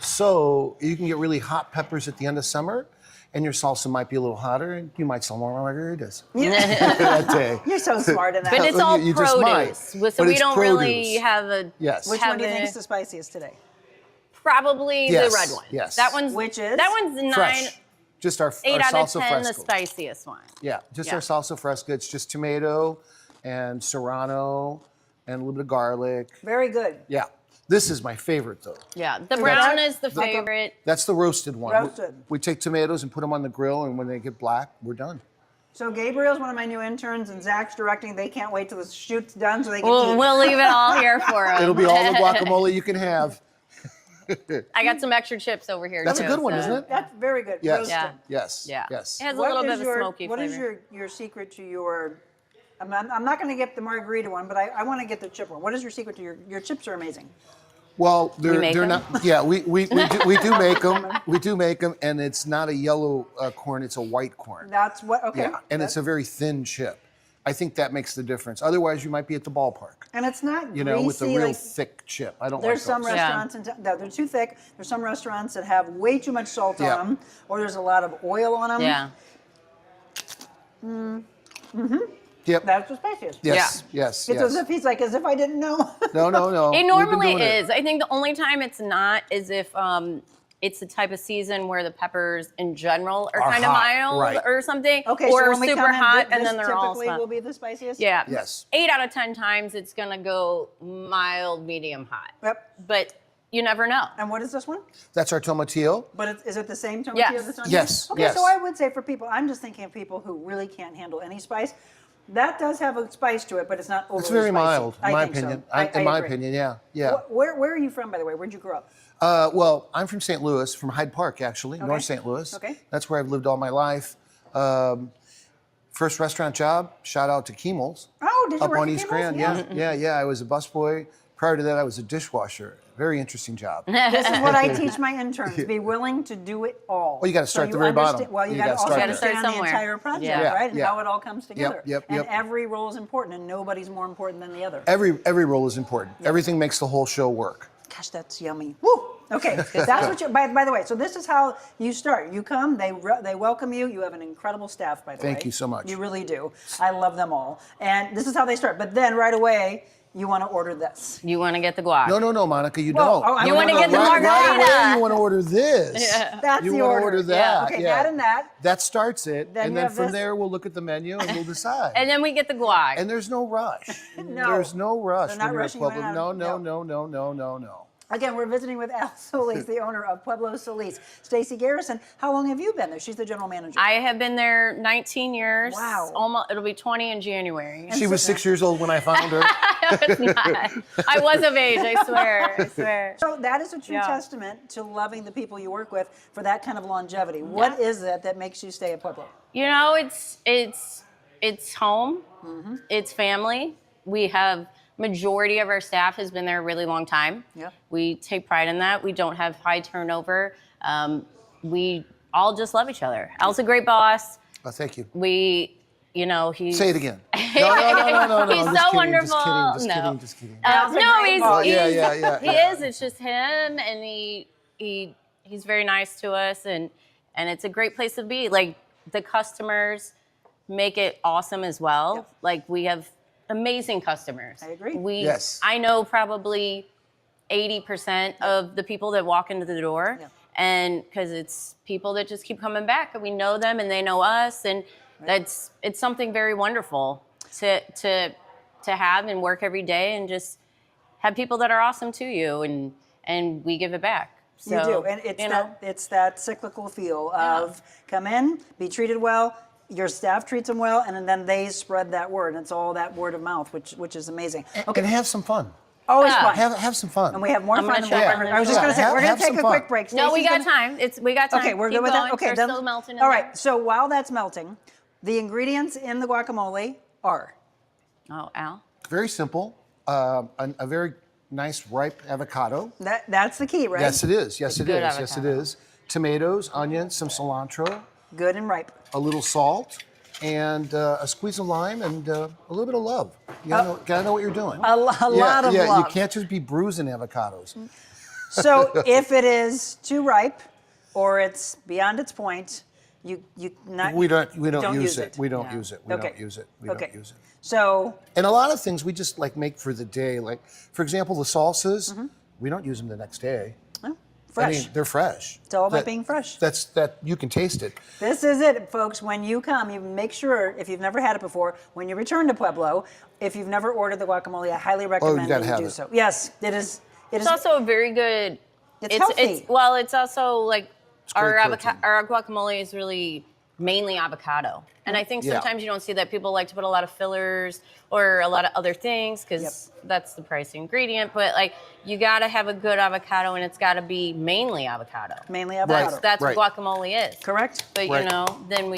So you can get really hot peppers at the end of summer, and your salsa might be a little hotter, and you might sell more margaritas that day. You're so smart in that. But it's all You just might. produce, so But we it's don't really produce. have a. Yes. Which have one do you think a- is the spiciest today? Probably Yes, the red one. yes. That one's Which is? That one's 9, Fresh. Just our 8 our out of salsa 10, the fresco. spiciest one. Yeah, just Yeah. our salsa fresca. It's just tomato and serrano and a little bit of garlic. Very good. Yeah. This is my favorite though. Yeah, the brown is the favorite. That's the roasted one. Roasted. We take tomatoes and put them on the grill, and when they get black, we're done. So Gabriel's one of my new interns, and Zach's directing. They can't wait till the shoot's done so they can eat. We'll leave it all here for them. It'll be all the guacamole you can have. I got some extra chips over here. That's a too, good one, so- isn't it? That's very good. Yes. Roasted. Yeah. Yes. Yeah. Yes. It has a What little bit is of a smoky What is flavor. your secret to your? I'm not going to get the margarita one, but I want to get the chip one. What is your secret to your chips? Are amazing. Well, they're make they're 'em? not. Yeah, we do make them. We do make them, and it's not a yellow corn; it's a white corn. That's what. Okay. Yeah, and it's a very thin chip. I think that makes the difference. Otherwise, you might be at the ballpark. And it's not You know, with a greasy, real like, thick chip. I don't There's like some those. restaurants that they're too thick. There's some restaurants that have way too much salt Yeah. on them, or there's a lot of oil on them. Yeah. Yep. That's the spiciest. Yes. Yes. It's Yes. as if he's like, as if I didn't know. No. It We've been normally doing it. is. I think the only time it's not is if it's the type of season where the peppers in general are Are kind of hot, mild right. or something, Okay, or so when we super come in, hot, this and then they're all typically small. will be the spiciest. Yeah. Yes. 8 out of 10 times it's gonna go mild, medium, hot. Yep. But you never know. And what is this one? That's our tomatillo. But is it the same tomatillo Yes. that's on Yes, here? Okay, yes. so I would say for people, I'm just thinking of people who really can't handle any spice. That does have a spice to it, but it's not overly It's very spicy. mild, in I my think so. opinion. I In my agree. opinion, yeah. Yeah. Where are you from, by the way? Where'd you grow up? Well, I'm from St. Louis, from Hyde Park, actually, North St. Louis. Okay. That's where I've lived all my life. First restaurant job, shout out to Keemel's. Oh, did you Up work on at East Keemel's? Grand, yeah. I was a busboy. Prior to that, I was a dishwasher. Very interesting job. This is what I teach my interns, be willing to do it all. Well, you gotta start at you the very bottom. understand- Well, you You got to gotta also start there. understand You the gotta start entire project, Yeah. right? And Yeah. how it all comes together. yep, and yep. every role is important, and nobody's more important than the other. Every role is important. Everything makes the whole show work. Gosh, that's yummy. Woo! Okay, that's what you. By the way, so this is how you start. You come, they welcome you. You have an incredible staff, by the way. Thank you so much. You really do. I love them all. And this is how they start. But then right away, you want to order this. You want to get the guac. No, Monica, you Well, don't. oh, I You wanna wanna get the Right margarita. away, you want to order this. That's you the wanna order. order that. Yeah. Okay, that and that. That starts it, Then and you then have from this. there we'll look at the menu and we'll decide. And then we get the guac. And there's no rush. No. There's no rush. They're not when you're at rushing you in Pueblo. and out. No. Again, we're visiting with Al Solis, the owner of Pueblo Solis. Stacey Garrison, how long have you been there? She's the general manager. I have been there 19 years. Wow. Almost, it'll be 20 in January. She was 6 years old when I found her. I was not. I was of age, I swear. So that is a true Yeah. testament to loving the people you work with for that kind of longevity. What is it that makes you stay at Pueblo? You know, it's home. It's family. We have majority of our staff has been there a really long time. Yep. We take pride in that. We don't have high turnover. We all just love each other. Al's a great boss. Oh, thank you. He's... Say it again. No. He's I'm so just kidding, wonderful. Just kidding. No, he Yeah. is. It's just him, and he's very nice to us, and it's a great place to be. Like, the customers make it awesome as well. Yep. Like, we have amazing customers. I agree. Yes. I know probably 80% of the people that walk into the door, and because it's people that just keep coming back, and we know them, and they know us, and it's something very wonderful to have and work every day, and just have people that are awesome to you, and we give it back. So, you do, and it's that cyclical feel of come in, be treated well, your staff treats them well, and then they spread that word. And it's all that word of mouth, which is amazing. Okay, and have some fun. Always fun. Have some fun. And we have more fun than gonna I was just going to say, we're going to take a quick break. No, we Stacey's got time. We got time. Okay, we're Keep good with going. that. Okay, They're still melting in all there. right. So while that's melting, the ingredients in the guacamole are Oh, Al. Very simple. A very nice ripe avocado. that's the key, right? Yes, it is. Yes, it good is. Yes, it avocado. is. Tomatoes, onions, some cilantro, Good and ripe. a little salt, and a squeeze of lime, and a little bit of love. You gotta know what you're doing. A lot of love. You can't just be bruising avocados. So if it is too ripe or it's beyond its point, you not We don't use it. it. We don't use it. We Okay. don't use it. We Okay. don't use it. So And a lot of things we just like make for the day. Like, for example, the salsas, we don't use them the next day. fresh. I mean, they're fresh. It's all about being fresh. That you can taste it. This is it, folks. When you come, you make sure, if you've never had it before, when you return to Pueblo, if you've never ordered the guacamole, I highly recommend gotta that you have do it. so. Yes, it is. It's also a very good. It's healthy. It's also like our great protein. our guacamole is really mainly avocado, and I think Yeah. sometimes you don't see that. People like to put a lot of fillers or a lot of other things because that's the price ingredient. But like, you got to have a good avocado, and it's got to be mainly avocado. mainly avocado. That's Right. what guacamole is. Correct? But Right. then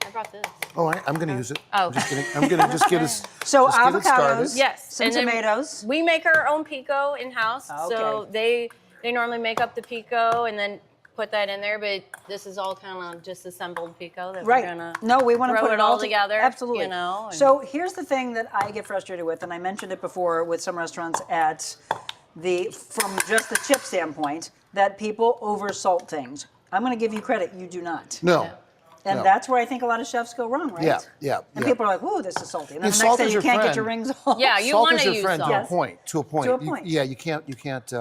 I brought this. Oh, I'm going to use it. Oh. I'm just kidding. I'm going to just get us. So just get it started. avocados. Yes, Some and then tomatoes. We make our own pico in house, so they normally make up the pico and then put that in there. But this is all kind of just assembled pico that Right. we're gonna. No, we want to throw put it all together. Absolutely. You know. So here's the thing that I get frustrated with, and I mentioned it before with some restaurants from just the chip standpoint, that people oversalt things. I'm going to give you credit. You do not. No. And No. that's where I think a lot of chefs go wrong, right? Yeah. And people are like, "Ooh, this is salty." And then the next salt day is you your can't get friend. your rings off. Yeah, you Salt want is to your use friend salt. to a point. To a point. To a point. You can't.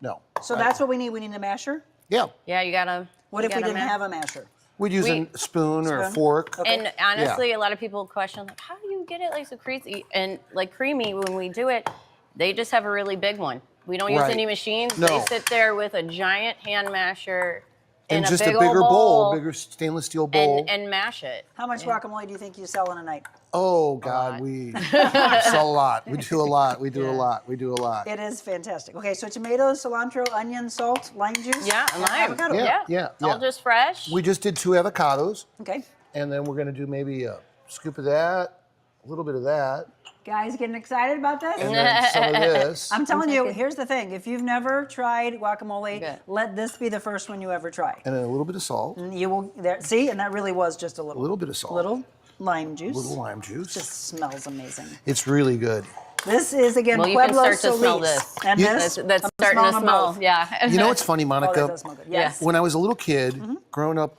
No. So that's what we need. We need a masher. Yeah. Yeah, you gotta. What if we didn't have a masher? We'd use a spoon or a fork. And honestly, a lot of people question, like, how do you get it like so creamy and like creamy when we do it? They just have a really big one. We don't use Right. any machines. No. They sit there with a giant hand masher in And a just big a bigger old bowl, bigger stainless steel bowl. and mash it. How much guacamole do you think you sell in a night? Oh God, we sell a lot. We do a lot. We do a lot. We do a lot. It is fantastic. Okay, so tomatoes, cilantro, onion, salt, lime juice. Yeah, and lime. avocado. Yeah. It's all just fresh. We just did 2 avocados, Okay. and then we're gonna do maybe a scoop of that, a little bit of that, Guys getting excited about this? and then some of this. I'm telling you, here's the thing. If you've never tried guacamole, Okay. let this be the first one you ever try. And then a little bit of salt, a You will see, and that really was just a little. little bit of salt, Little lime juice. little lime juice. Just smells amazing. It's really good. This is again Well, you can Pueblo start to smell Solis. this. And Yeah. this, That's I'm starting to smelling them smell. both. Yeah. You know what's funny, Oh, Monica? that does smell good. Yes. When I was a little kid, growing up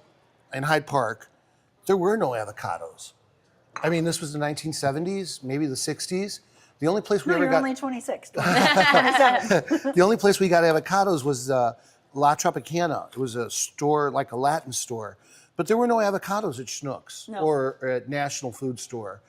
in Hyde Park, there were no avocados. I mean, this was the 1970s, maybe the 60s. The only place we No, ever you're got only 26. 27. the only place we got avocados was La Tropicana. It was a store, like a Latin store. But there were no avocados at Schnucks or at National Food Store.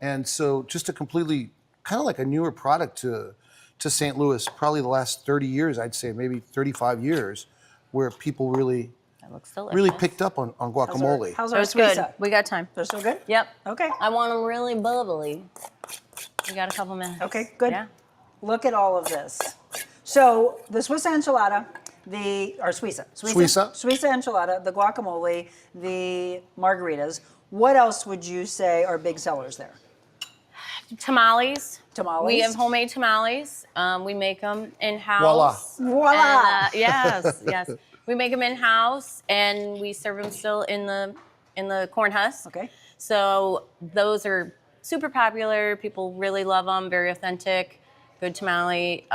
And so just a completely, kind of like a newer product to St. Louis, probably the last 30 years, I'd say, maybe 35 years, where people really, That looks delicious. really picked up on guacamole. How's our That's good. squeeze? We got time. They're still good? Yep. Okay. I want them really bubbly. We got a couple minutes. Okay, good. Yeah. Look at all of this. So the Swiss enchilada, Suiza enchilada, the guacamole, the margaritas. What else would you say are big sellers there? Tamales. Tamales? We have homemade tamales. We make them in-house. Voila. And, yes, yes. We make them in-house, and we serve them still in the corn husk. Okay. So those are super popular. People really love them. Very authentic. Good tamale.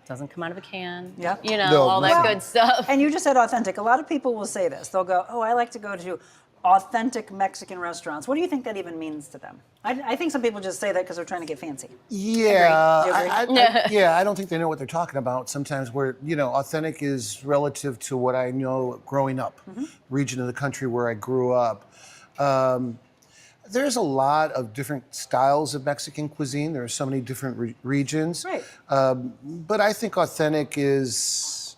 Doesn't come out of a can. Yeah. You know, No, all that good stuff. And you just said authentic. A lot of people will say this. They'll go, oh, I like to go to authentic Mexican restaurants. What do you think that even means to them? I think some people just say that because they're trying to get fancy. Yeah, Agree. You agree? I don't think they know what they're talking about. Sometimes where, authentic is relative to what I know growing up, region of the country where I grew up. There's a lot of different styles of Mexican cuisine. There are so many different regions. Right. But I think authentic is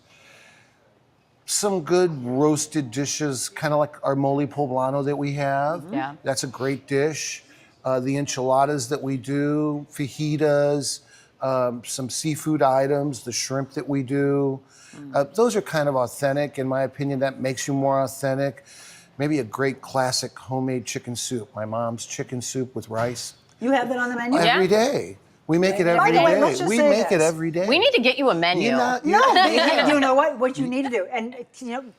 some good roasted dishes, kind of like our mole poblano that we have. Yeah. That's a great dish. The enchiladas that we do, fajitas, some seafood items, the shrimp that we do. Those are kind of authentic, in my opinion. That makes you more authentic. Maybe a great classic homemade chicken soup. My mom's chicken soup with rice. You have that on the menu? Every day. We make it By every the way, day. let's just We say make it this. every day. We need to get you a menu. No, you know what you need to do, and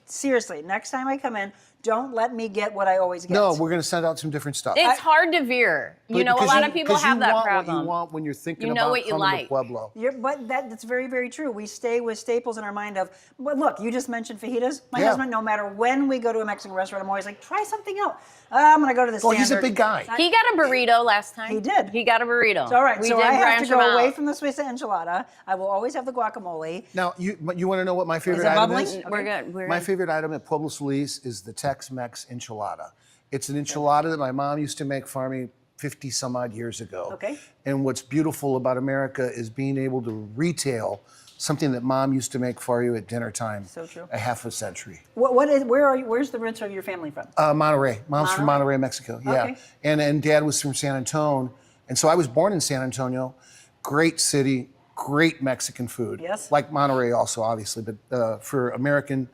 seriously, next time I come in, don't let me get what I always get. No, we're going to send out some different stuff. It's hard to veer. You know, a Because lot of people have that want problem. What you want when you're thinking You know about what you coming like. to Pueblo. But that's very, very true. We stay with staples in our mind of, but look, you just mentioned fajitas. My Yeah. husband, no matter when we go to a Mexican restaurant, I'm always like, try something else. I'm going to go to the Oh, standard. he's a big guy. He got a burrito last time. He did. He got a burrito. So, all right, We so did I have to branch go them away out. from the Swiss enchilada. I will always have the guacamole. Now, you want to know what my favorite Is it item bubbling? is? We're good. My favorite item at Pueblo Solis is the Tex-Mex enchilada. It's an enchilada that my mom used to make for me 50 some odd years ago. Okay. And what's beautiful about America is being able to retail something that mom used to make for you at dinner time. So true. A half a century. Where's the roots of your family from? Monterrey. Mom's from Monterrey? Monterrey, Mexico. Yeah. Okay. And dad was from San Antonio. And so I was born in San Antonio. Great city, great Mexican food. Yes. Like Monterrey also, obviously, but for American,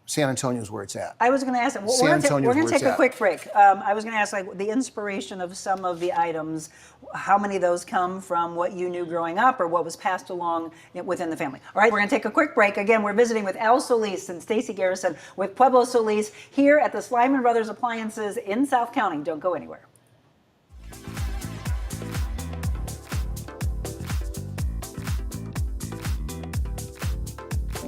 San Antonio is where it's at. I was going to ask, San Antonio's we're going where to it's take a at. quick break. I was going to ask, like, the inspiration of some of the items, how many of those come from what you knew growing up or what was passed along within the family. All right, we're going to take a quick break. Again, we're visiting with Al Solis and Stacey Garrison with Pueblo Solis here at the Slyman Brothers Appliances in South County. Don't go anywhere.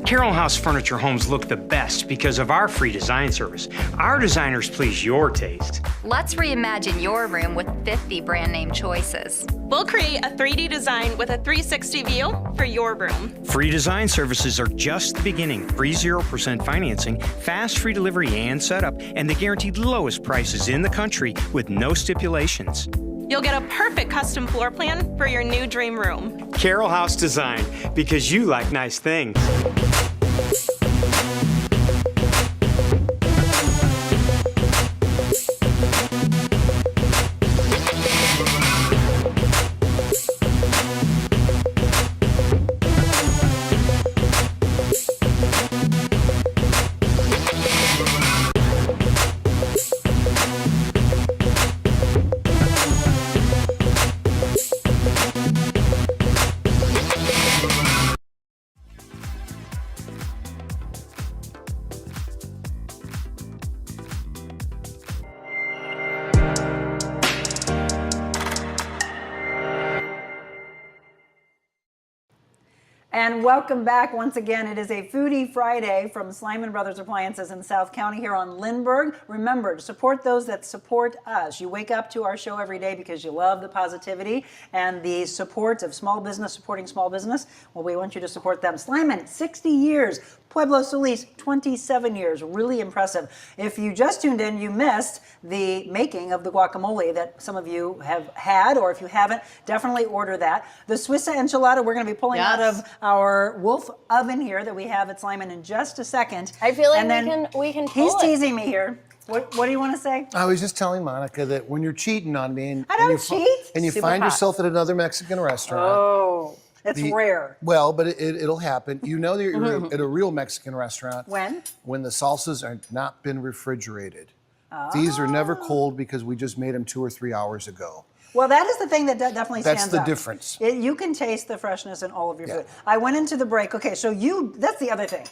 Carroll House Furniture homes look the best because of our free design service. Our designers please your taste. Let's reimagine your room with 50 brand name choices. We'll create a 3D design with a 360 view for your room. Free design services are just the beginning. Free 0% financing, fast free delivery and setup, and the guaranteed lowest prices in the country with no stipulations. You'll get a perfect custom floor plan for your new dream room. Carroll House Design, because you like nice things. And welcome back once again. It is a Foodie Friday from Slyman Brothers Appliances in South County here on Lindbergh. Remember to support those that support us. You wake up to our show every day because you love the positivity and the support of small business, supporting small business. Well, we want you to support them. Slyman, 60 years. Pueblo Solis, 27 years. Really impressive. If you just tuned in, you missed the making of the guacamole that some of you have had, or if you haven't, definitely order that. The Swiss enchilada, we're going to be pulling out of our Wolf oven here that we have at Slyman in just a second. I feel like And then we can pull He's it. teasing me here. What do you want to say? I was just telling Monica that when you're cheating on me and, I don't and you, cheat. and you Super find hot. yourself at another Mexican restaurant. Oh, it's rare. Well, but it'll happen. You know that you're at a real Mexican restaurant. When? When the salsas are not been refrigerated. These are never cold because we just made them 2 or 3 hours ago. Well, that is the thing that definitely stands out. That's the difference. You can taste the freshness in all of your Yeah. food. I went into the break. Okay, so that's the other thing.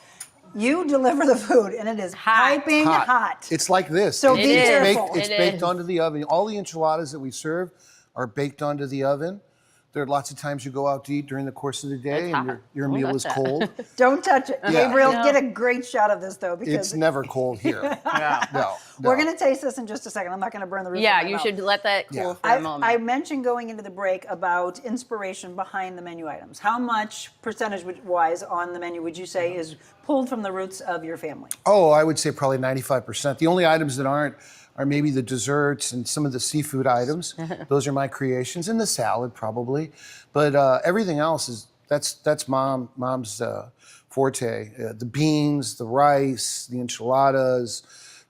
You deliver the food, and it is piping hot. It's like this. So be careful. It's baked onto the oven. All the enchiladas that we serve are baked onto the oven. There are lots of times you go out to eat during the course of the day, and your meal is cold. Don't touch it. Yeah. Gabriel, get a great shot of this, though, because It's never cold here. No. we're going to taste this in just a second. I'm not going to burn the roof. Yeah, of my you mouth. should let that cool for I a moment. I mentioned going into the break about inspiration behind the menu items. How much percentage-wise on the menu would you say is pulled from the roots of your family? Oh, I would say probably 95%. The only items that aren't are maybe the desserts and some of the seafood items. Those are my creations, and the salad probably. But everything else that's mom's forte. The beans, the rice, the enchiladas,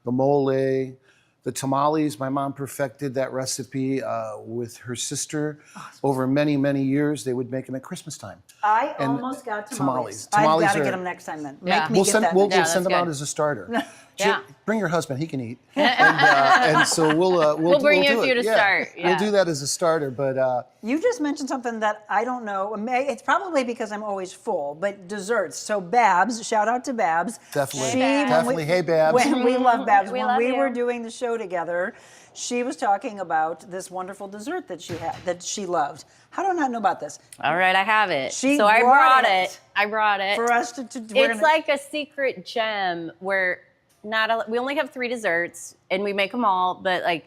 the mole, the tamales. My mom perfected that recipe with her sister over many, many years. They would make them at Christmas time. I And almost got tamales. I've Tamales got to are- get them next time then. Yeah. Make me get that. We'll Yeah, send them that's out good. as a starter. Yeah. Bring your husband; he can eat, and so we'll bring you a do few it. to start, We'll yeah. do that as a starter. But You just mentioned something that I don't know. It's probably because I'm always full, but desserts. So Babs, shout out to Babs. definitely, She- when definitely. we- Hey, Babs. When we love Babs. We When love we you. were doing the show together, she was talking about this wonderful dessert that she had, that she loved. How do I not know about this? All right, I have it. She so I brought brought it it. I brought it. For us to we're It's gonna- like a secret gem where we only have 3 desserts and we make them all, but like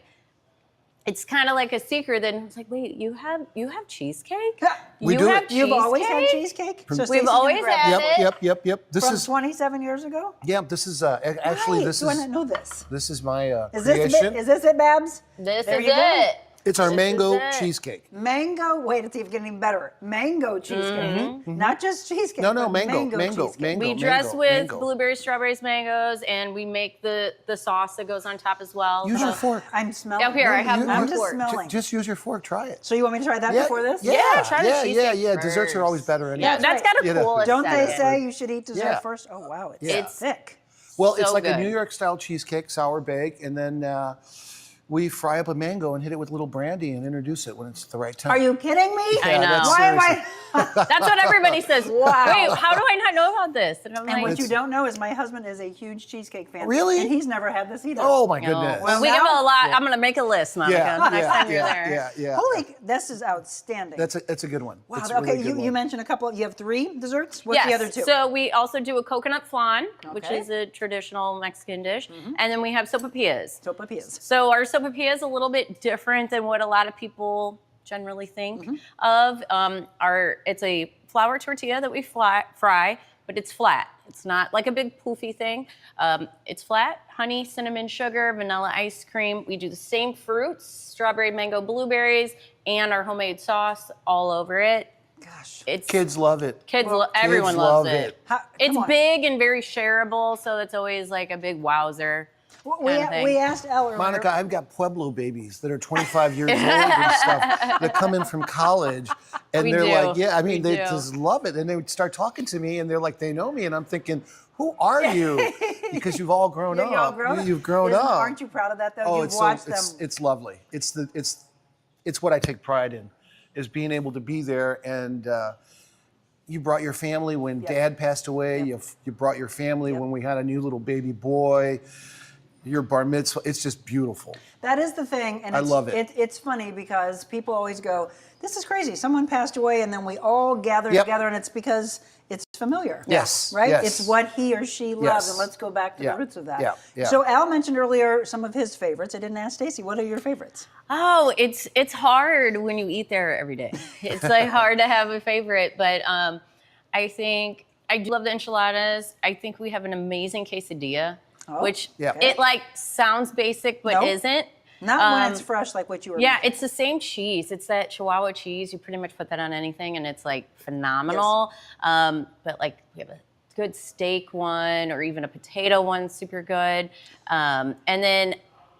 it's kind of like a secret. Then it's like, wait, you have cheesecake? We you do have it. You've always had cheesecake? cheesecake? So We've Stacey's gonna always grab had it. it. Yep. This From is 27 years ago? this is actually Right. this Do I is not know this? this is my Is creation. this it, Babs? This There is you go. it. It's our This mango is it. cheesecake. Mango, wait, it's even getting better. Mango cheesecake. Not just cheesecake. No, but mango, cheesecake. We dress with blueberries, strawberries, mangoes, and we make the sauce that goes on top as well. Use So- your fork. I'm smelling. Oh, here, I have I'm one just fork. smelling. Just use your fork. Try it. So you want me to try that Yeah, before this? Yeah, try the cheesecake yeah. Desserts are always first. better. Anyway. Yeah, that's got a You know. cool Don't they aesthetic. say you should eat dessert Yeah. first? Oh, wow. It's Yeah. thick. Well, it's So like a good. New York style cheesecake, sour bake, and then we fry up a mango and hit it with a little brandy and introduce it when it's the right time. Are you kidding me? I know. that's Why am seriously- That's what everybody says. Wow. Wait, how do I not know about this? And I'm And like, what you don't know is my husband is a huge cheesecake fan. Really? And he's never had this either. Oh my no. goodness. Well, we now- give a lot. I'm going to make a list, Monica. Next time you're there. Yeah. Holy, this is outstanding. That's a good one. wow. It's a really Okay, good you one. mentioned a couple. You have 3 desserts? What's Yes. the other 2? So we also do a coconut flan, which Okay. is a traditional Mexican dish. And then we have sopapillas. Sopapillas. So our sopapilla is a little bit different than what a lot of people generally think of. It's a flour tortilla that we fry, but it's flat. It's not like a big poofy thing. It's flat, honey, cinnamon, sugar, vanilla ice cream. We do the same fruits, strawberry, mango, blueberries, and our homemade sauce all over it. Gosh. It's Kids love it. everyone kids loves love it. it. It's Come on. big and very shareable, so it's always like a big wowzer. Well, kind of thing. we asked Elle earlier. Monica, I've got Pueblo babies that are 25 years old and stuff that come in from college, and We they're do. like, yeah, I mean, We they do. just love it, and they would start talking to me, and they're like, they know me, and I'm thinking, who are you? Because you've all grown You're all up. grown up. You've grown Isn't- up. Aren't you proud of that, though? Oh, You've it's watched so, them. it's lovely. It's what I take pride in, is being able to be there. And you brought your family when Dad passed away. You brought your family when we had a new little baby boy. Your bar mitzvah. It's just beautiful. That is the thing, and I love it. It's funny because people always go, "This is crazy. Someone passed away," and then we all gather Yep. together, and it's because it's familiar. Yes, Right. yes. It's what he or she loves, Yes. and let's go back to Yeah, the roots of that. yeah. So Al mentioned earlier some of his favorites. I didn't ask Stacey. What are your favorites? Oh, it's hard when you eat there every day. It's like hard to have a favorite, but I think I do love the enchiladas. I think we have an amazing quesadilla, which Yeah. it like sounds basic but No. isn't. Not when it's fresh, like what you were. Yeah, mentioning. it's the same cheese. It's that Chihuahua cheese. You pretty much put that on anything, and it's like phenomenal. But like we have a good steak one, or even a potato one, super good. And then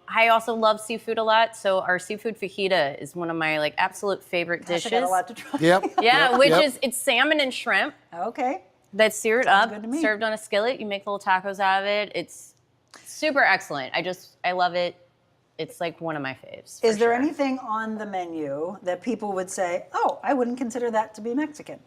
I also love seafood a lot, so our seafood fajita is one of my like absolute favorite Gosh, I dishes. got a lot to try. Yep. Yeah, yep, which yep. is it's salmon and shrimp Okay. that's seared Sounds up, good to me. served on a skillet. You make little tacos out of it. It's super excellent. I love it. it's like one of my faves. Is there sure. anything on the menu that people would say, oh, I wouldn't consider that to be Mexican?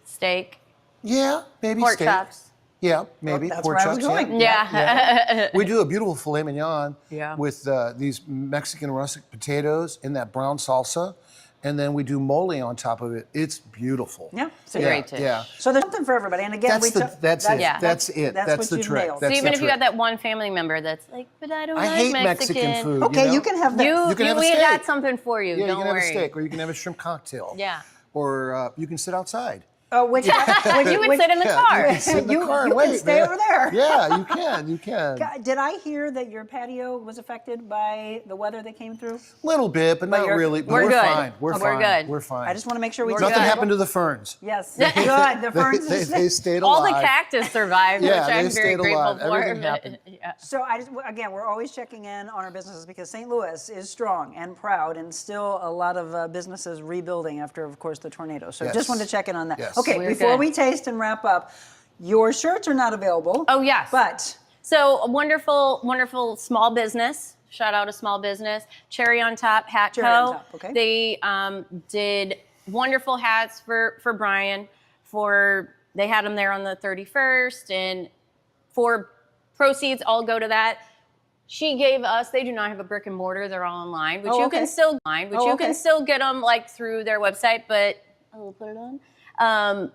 Steak, Yeah, maybe pork steak. chops. Yeah, maybe that's pork where I was chops. going. Yeah. We do a beautiful filet mignon Yeah. with these Mexican russet potatoes in that brown salsa, and then we do mole on top of it. It's beautiful. Yeah. It's a great dish. Yeah, So there's something for everybody. And again, that's it. That's it. Yeah. That's it. That's That's what the you've trick. nailed. That's So even the if you trick. got that one family member that's like, but I don't I like hate Mexican food. Okay, know? you can have that. You can have a we steak. got something for you. Yeah, Don't you can worry. have a steak, or you can have a shrimp cocktail. Yeah. Or you can sit outside. Oh, which You would sit in the car. You can sit in the car and you wait, can stay man. over there. Yeah, you can. You can. Did I hear that your patio was affected by the weather that came through? Little bit, but not you're- really. But We're good. fine. We're We're fine. good. We're fine. I just want to make sure we Nothing take- happened to the ferns. Yes, good. The ferns. They stayed All alive. the cactus survived, Yeah, which they I'm very stayed grateful alive. for. Everything happened. Yeah. So again, we're always checking in on our businesses because St. Louis is strong and proud, and still a lot of businesses rebuilding after, of course, the tornado. So Yes. just wanted to check in on that. Yes. Okay, We're before good. we taste and wrap up, your shirts are not available. Oh, yes. But So a wonderful, wonderful small business. Shout out a small business. Cherry on Top Hat Cherry on Co. Top, okay. They did wonderful hats for Brian. They had them there on the 31st, and for proceeds, all go to that. She gave us. They do not have a brick and mortar. They're all online, which Oh, you okay. can still find, which Oh, you okay. can still get them like through their website. But I will put it on.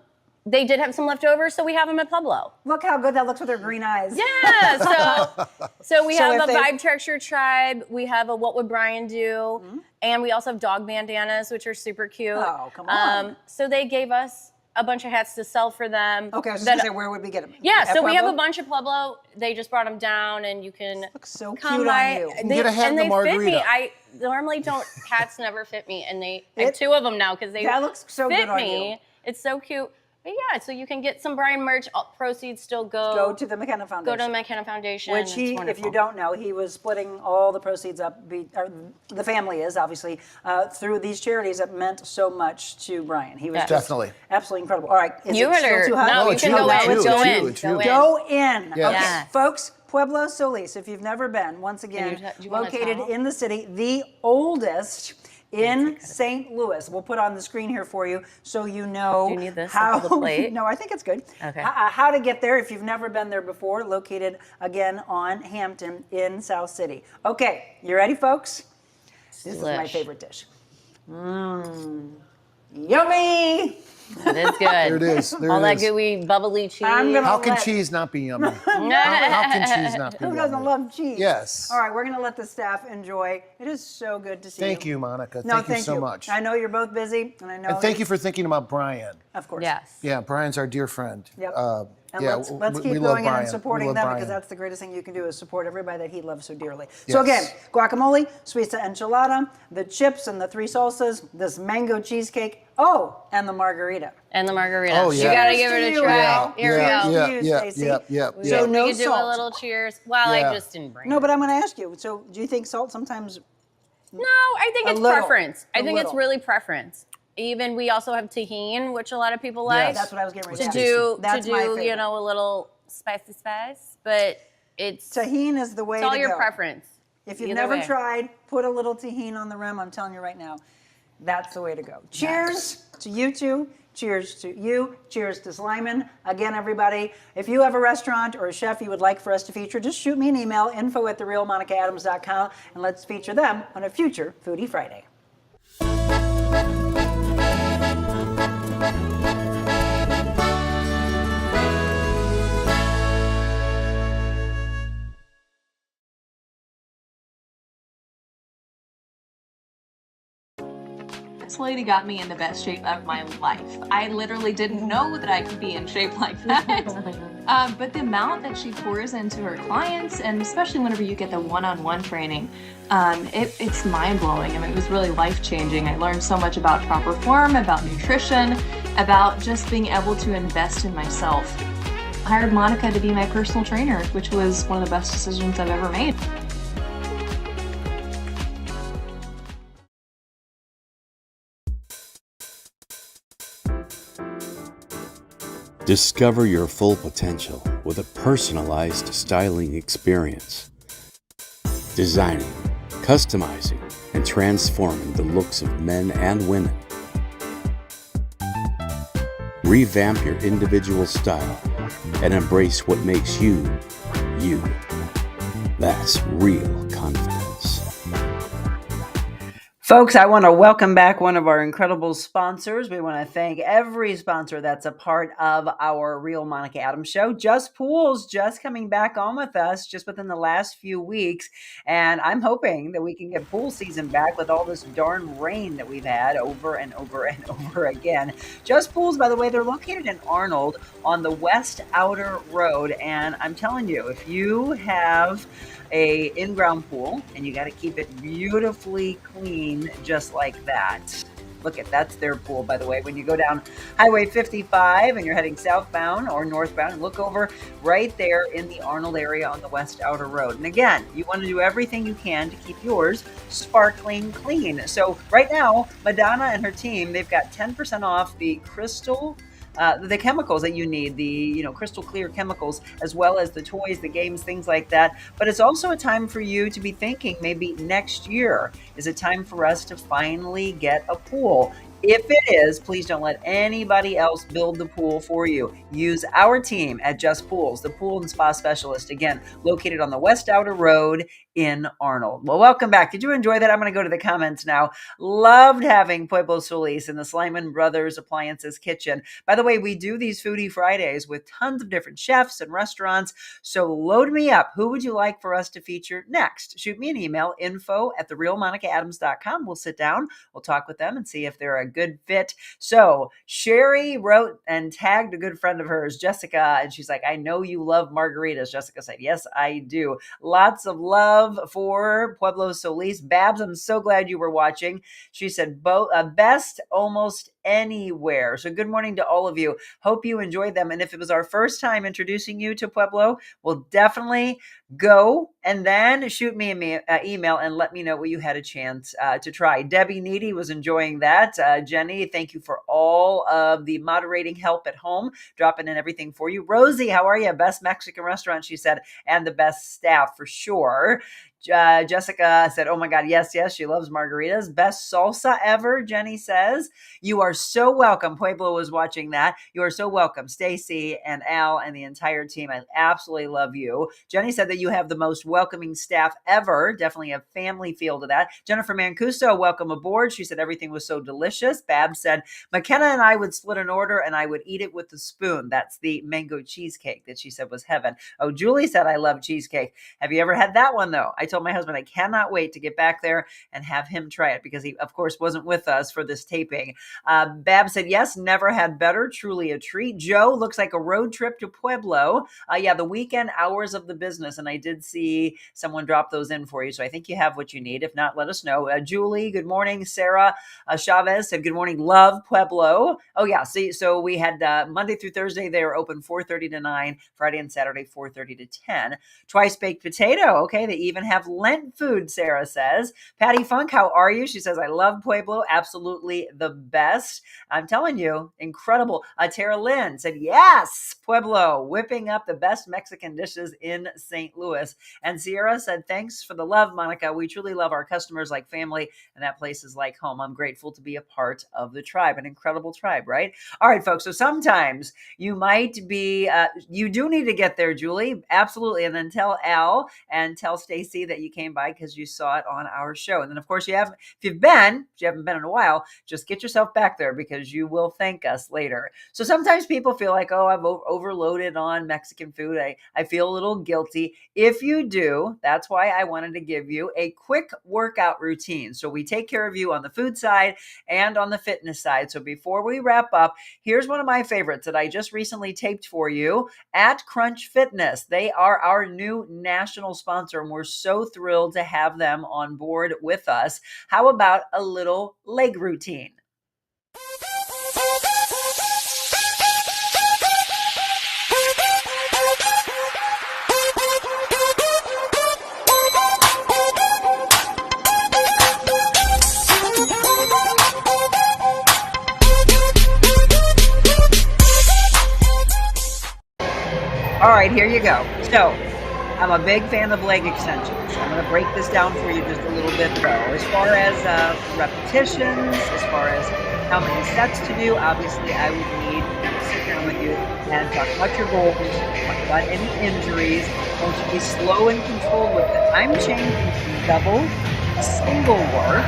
They did have some leftovers, so we have them at Pueblo. look how good that looks with her green eyes. Yeah, so we So have if a they- Vibe Texture Tribe, we have a What Would Brian Do, and we also have dog bandanas, which are super cute. Oh, come on. So they gave us a bunch of hats to sell for them. Okay, I was just that- gonna say, where would we get them? Yeah, At so we have Pueblo? a bunch of Pueblo. They just brought them down, and you can Looks so come cute by. on you. can get a hat and and they a fit me. Margarita. I normally don't. Hats never fit me, and I have two of them now because they That looks so fit good on me. you. It's so cute. But yeah, so you can get some Brian merch. All proceeds still Go to the McKenna Foundation. Go to the McKenna Foundation. Which It's he, if wonderful. you don't know, he was splitting all the proceeds up, or the family is obviously, through these charities that meant so much to Brian. He was Yes. just Definitely. absolutely incredible. All right, is You it still better- too hot? no, No, you it's can you, go it's in. you, Go it's in. you, it's Go you. in. Go in. Yes. Okay, Yes. folks, Pueblo Solis, if you've never been, once again, do you want a located towel? in the city, the oldest in St. Louis. We'll put on the screen here for you so you know Do you need this to how. hold the plate? No, I think it's good. Okay. How to get there if you've never been there before, located again on Hampton in South City. Okay, you ready, folks? This is my Delish. favorite dish. Yummy! It is good. There it is. There All it that is. gooey, bubbly cheese. I'm gonna- How can let- cheese not be yummy? how can cheese not be Who yummy? doesn't love cheese? Yes. All right, we're going to let the staff enjoy. It is so good to see you. Thank you, Monica. No, Thank you so much. I know you're both busy, and I know. And thank you for thinking about Brian. Of course. Yes. Yeah, Brian's our dear friend. Yep. And yeah, let's keep we love going in Brian. and supporting We love them Brian. because that's the greatest thing you can do is support everybody that he loves so dearly. Yes. So again, guacamole, suiza enchilada, the chips and the three salsas, this mango cheesecake, and the margarita. And the margarita. Oh, You yeah. gotta Cheers give to it a you, try. Al. Here we yeah, go. yeah, You, yeah, Stacey. yeah, yeah, We yeah. no could do salt. a little cheers. Well, Yeah. I just didn't bring No, it. but I'm going to ask you. So, do you think salt sometimes? No, I think A it's little. preference. I A think it's little. really preference. Even we also have tahini, which a lot of people like. Yes. That's what I was getting ready to to do That's to my do favorite. a little spicy spice, but it's Tahini is the way it's all to your go. preference. If you've Either never way. tried, put a little tahini on the rim. I'm telling you right now, that's the way to go. Cheers to you two. Cheers to you. Cheers to Slyman. Again, everybody, if you have a restaurant or a chef you would like for us to feature, just shoot me an email, info@TheRealMonicaAdams.com, and let's feature them on a future Foodie Friday. This lady got me in the best shape of my life. I literally didn't know that I could be in shape like that. But the amount that she pours into her clients, and especially whenever you get the one-on-one training, it's mind-blowing. I mean, it was really life-changing. I learned so much about proper form, about nutrition, about just being able to invest in myself. I hired Monica to be my personal trainer, which was one of the best decisions I've ever made. Discover your full potential with a personalized styling experience. Designing, customizing and transforming the looks of men and women. Revamp your individual style and embrace what makes you, you. That's real confidence. Folks, I want to welcome back one of our incredible sponsors. We want to thank every sponsor that's a part of our Real Monica Adams show. Just Pools just coming back on with us just within the last few weeks. And I'm hoping that we can get pool season back with all this darn rain that we've had over and over and over again. Just Pools, by the way, they're located in Arnold on the West Outer Road. And I'm telling you, if you have a in-ground pool and you got to keep it beautifully clean just like that. Look at that's their pool, by the way. When you go down Highway 55 and you're heading southbound or northbound, look over right there in the Arnold area on the West Outer Road. And again, you want to do everything you can to keep yours sparkling clean. So right now, Madonna and her team, they've got 10% off the the chemicals that you need, the crystal clear chemicals, as well as the toys, the games, things like that. But it's also a time for you to be thinking maybe next year is a time for us to finally get a pool. If it is, please don't let anybody else build the pool for you. Use our team at Just Pools, the pool and spa specialist, again, located on the West Outer Road in Arnold. Well, welcome back. Did you enjoy that? I'm going to go to the comments now. Loved having Pueblo Solis in the Slyman Brothers Appliances kitchen. By the way, we do these Foodie Fridays with tons of different chefs and restaurants. So load me up. Who would you like for us to feature next? Shoot me an email, info@TheRealMonicaAdams.com. We'll sit down. We'll talk with them and see if they're a good fit. So Sherry wrote and tagged a good friend of hers, Jessica, and she's like, I know you love margaritas. Jessica said, yes, I do. Lots of love for Pueblo Solis. Babs, I'm so glad you were watching. She said, best almost anywhere. So good morning to all of you. Hope you enjoyed them. And if it was our first time introducing you to Pueblo, we'll definitely go and then shoot me an email and let me know what you had a chance to try. Debbie Needy was enjoying that. Jenny, thank you for all of the moderating help at home, dropping in everything for you. Rosie, how are you? Best Mexican restaurant, she said, and the best staff for sure. Jessica said, oh my God, yes, she loves margaritas. Best salsa ever, Jenny says. You are so welcome. Pueblo was watching that. You are so welcome. Stacey and Al and the entire team. I absolutely love you. Jenny said that you have the most welcoming staff ever. Definitely a family feel to that. Jennifer Mancuso, welcome aboard. She said everything was so delicious. Babs said, McKenna and I would split an order and I would eat it with a spoon. That's the mango cheesecake that she said was heaven. Oh, Julie said, I love cheesecake. Have you ever had that one though? I told my husband I cannot wait to get back there and have him try it because he, of course, wasn't with us for this taping. Bab said, yes, never had better. Truly a treat. Joe, looks like a road trip to Pueblo. The weekend hours of the business. And I did see someone drop those in for you. So I think you have what you need. If not, let us know. Julie, good morning. Sarah Chavez said, good morning. Love Pueblo. Oh, yeah. See, so we had Monday through Thursday, they were open 4:30 to 9, Friday and Saturday, 4:30 to 10. Twice baked potato. Okay. They even have Lent food, Sarah says. Patty Funk, how are you? She says, I love Pueblo. Absolutely the best. I'm telling you, incredible. Tara Lynn said, yes, Pueblo, whipping up the best Mexican dishes in St. Louis. And Sierra said, thanks for the love, Monica. We truly love our customers like family, and that place is like home. I'm grateful to be a part of the tribe, an incredible tribe, right? All right, folks. So sometimes you might be, you do need to get there, Julie. Absolutely. And then tell Al and tell Stacey that you came by because you saw it on our show. And then, of course, if you haven't been in a while, just get yourself back there because you will thank us later. So sometimes people feel like, oh, I've overloaded on Mexican food. I feel a little guilty. If you do, that's why I wanted to give you a quick workout routine. So we take care of you on the food side and on the fitness side. So before we wrap up, here's one of my favorites that I just recently taped for you at Crunch Fitness. They are our new national sponsor, and we're so thrilled to have them on board with us. How about a little leg routine? All right, here you go. So I'm a big fan of leg extensions. I'm going to break this down for you just a little bit though. As far as repetitions, as far as how many sets to do, obviously I would need to sit down with you and talk about your goals, talk about any injuries. I want you to be slow and controlled with it. I'm changing from double to single work.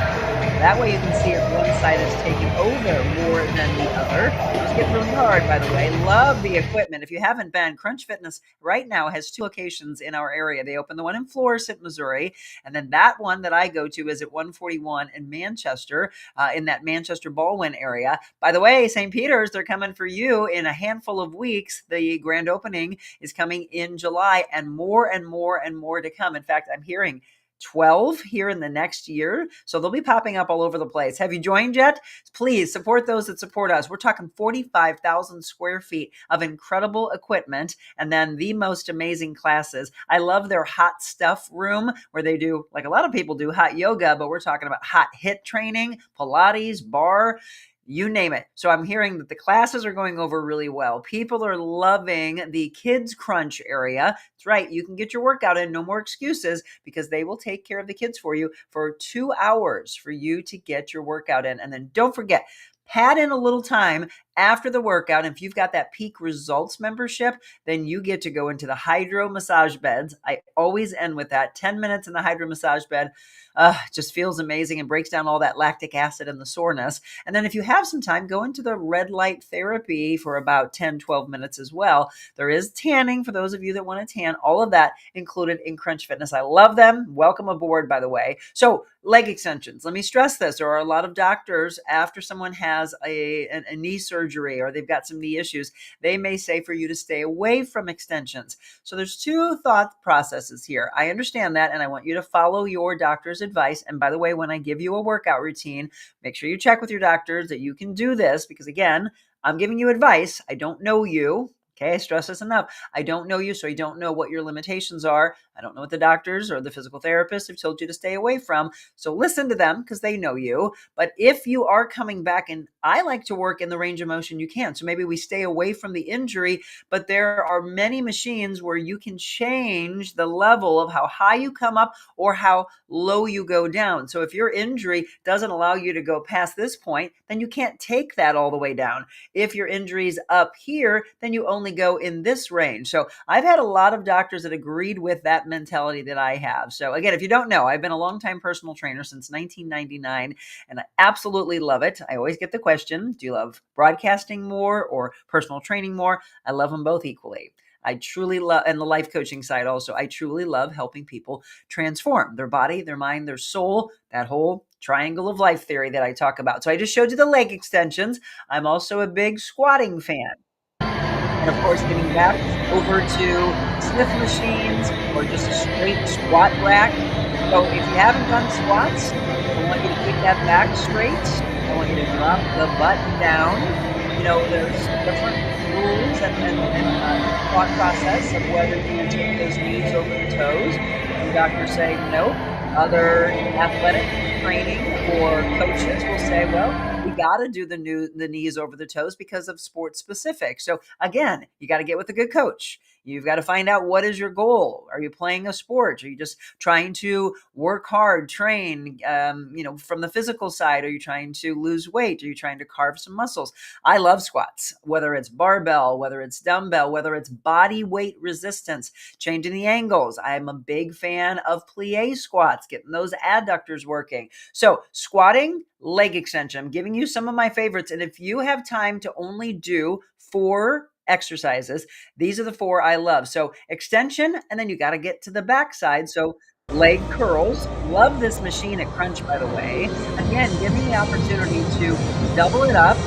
That way you can see if one side is taking over more than the other. It's getting really hard, by the way. Love the equipment. If you haven't been, Crunch Fitness right now has 2 locations in our area. They opened the one in Florissant, Missouri, and then that one that I go to is at 141 in Manchester, in that Manchester Baldwin area. By the way, St. Peter's, they're coming for you in a handful of weeks. The grand opening is coming in July, and more and more and more to come. In fact, I'm hearing 12 here in the next year. So they'll be popping up all over the place. Have you joined yet? Please support those that support us. We're talking 45,000 square feet of incredible equipment and then the most amazing classes. I love their hot stuff room where they do, like a lot of people do, hot yoga, but we're talking about hot HIIT training, Pilates, bar, you name it. So I'm hearing that the classes are going over really well. People are loving the Kids Crunch area. That's right. You can get your workout in. No more excuses because they will take care of the kids for you for 2 hours for you to get your workout in. And then don't forget, pad in a little time after the workout. And if you've got that Peak Results membership, then you get to go into the hydro massage beds. I always end with that. 10 minutes in the hydro massage bed. Just feels amazing and breaks down all that lactic acid and the soreness. And then if you have some time, go into the red light therapy for about 10, 12 minutes as well. There is tanning for those of you that want to tan. All of that included in Crunch Fitness. I love them. Welcome aboard, by the way. So leg extensions. Let me stress this. There are a lot of doctors after someone has a knee surgery or they've got some knee issues, they may say for you to stay away from extensions. So there's 2 thought processes here. I understand that, and I want you to follow your doctor's advice. And by the way, when I give you a workout routine, make sure you check with your doctors that you can do this because, again, I'm giving you advice. I don't know you. Okay, I stress this enough. I don't know you, so I don't know what your limitations are. I don't know what the doctors or the physical therapists have told you to stay away from. So listen to them because they know you. But if you are coming back, and I like to work in the range of motion you can. So maybe we stay away from the injury, but there are many machines where you can change the level of how high you come up or how low you go down. So if your injury doesn't allow you to go past this point, then you can't take that all the way down. If your injury's up here, then you only go in this range. So I've had a lot of doctors that agreed with that mentality that I have. So again, if you don't know, I've been a longtime personal trainer since 1999, and I absolutely love it. I always get the question, do you love broadcasting more or personal training more? I love them both equally. I truly love, and the life coaching side also, I truly love helping people transform their body, their mind, their soul, that whole triangle of life theory that I talk about. So I just showed you the leg extensions. I'm also a big squatting fan. And of course, getting back over to Smith machines or just a straight squat rack. So if you haven't done squats, I want you to keep that back straight. I want you to drop the butt down. You know, there's different rules and thought process of whether you take those knees over the toes. Some doctors say nope. Other athletic training or coaches will say, well, we got to do the knees over the toes because of sport specific. So again, you got to get with a good coach. You've got to find out what is your goal. Are you playing a sport? Are you just trying to work hard, train, from the physical side? Are you trying to lose weight? Are you trying to carve some muscles? I love squats, whether it's barbell, whether it's dumbbell, whether it's body weight resistance, changing the angles. I'm a big fan of plie squats, getting those adductors working. So squatting, leg extension. I'm giving you some of my favorites. And if you have time to only do 4 exercises, these are the 4 I love. So extension, and then you got to get to the backside. So leg curls. Love this machine at Crunch, by the way. Again, give me the opportunity to double it up,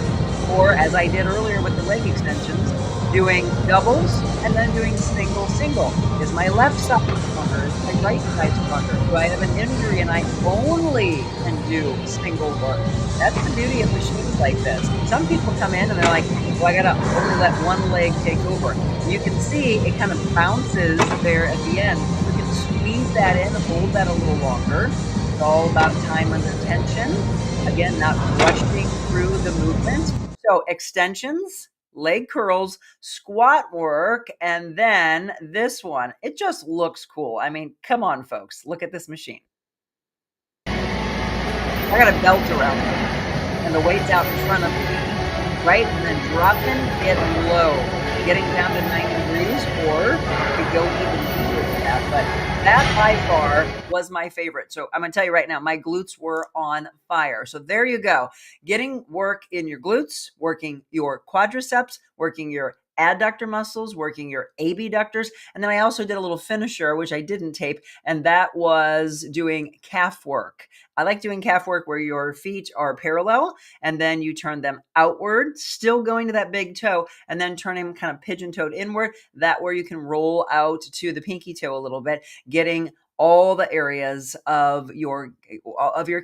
or as I did earlier with the leg extensions, doing doubles and then doing single. Is my left side stronger? Is my right side stronger? Do I have an injury and I only can do single work? That's the beauty of machines like this. Some people come in and they're like, well, I gotta only let one leg take over. You can see it kind of bounces there at the end. You can squeeze that in, hold that a little longer. It's all about time under tension. Again, not rushing through the movement. So extensions, leg curls, squat work, and then this one. It just looks cool. I mean, come on, folks. Look at this machine. I got a belt around it, and the weight's out in front of me, right? And then dropping it low, getting down to 90 degrees, or you could go even deeper than that. But that by far was my favorite. So I'm going to tell you right now, my glutes were on fire. So there you go. Getting work in your glutes, working your quadriceps, working your adductor muscles, working your abductors. And then I also did a little finisher, which I didn't tape, and that was doing calf work. I like doing calf work where your feet are parallel and then you turn them outward, still going to that big toe, and then turning them kind of pigeon-toed inward. That where you can roll out to the pinky toe a little bit, getting all the areas of your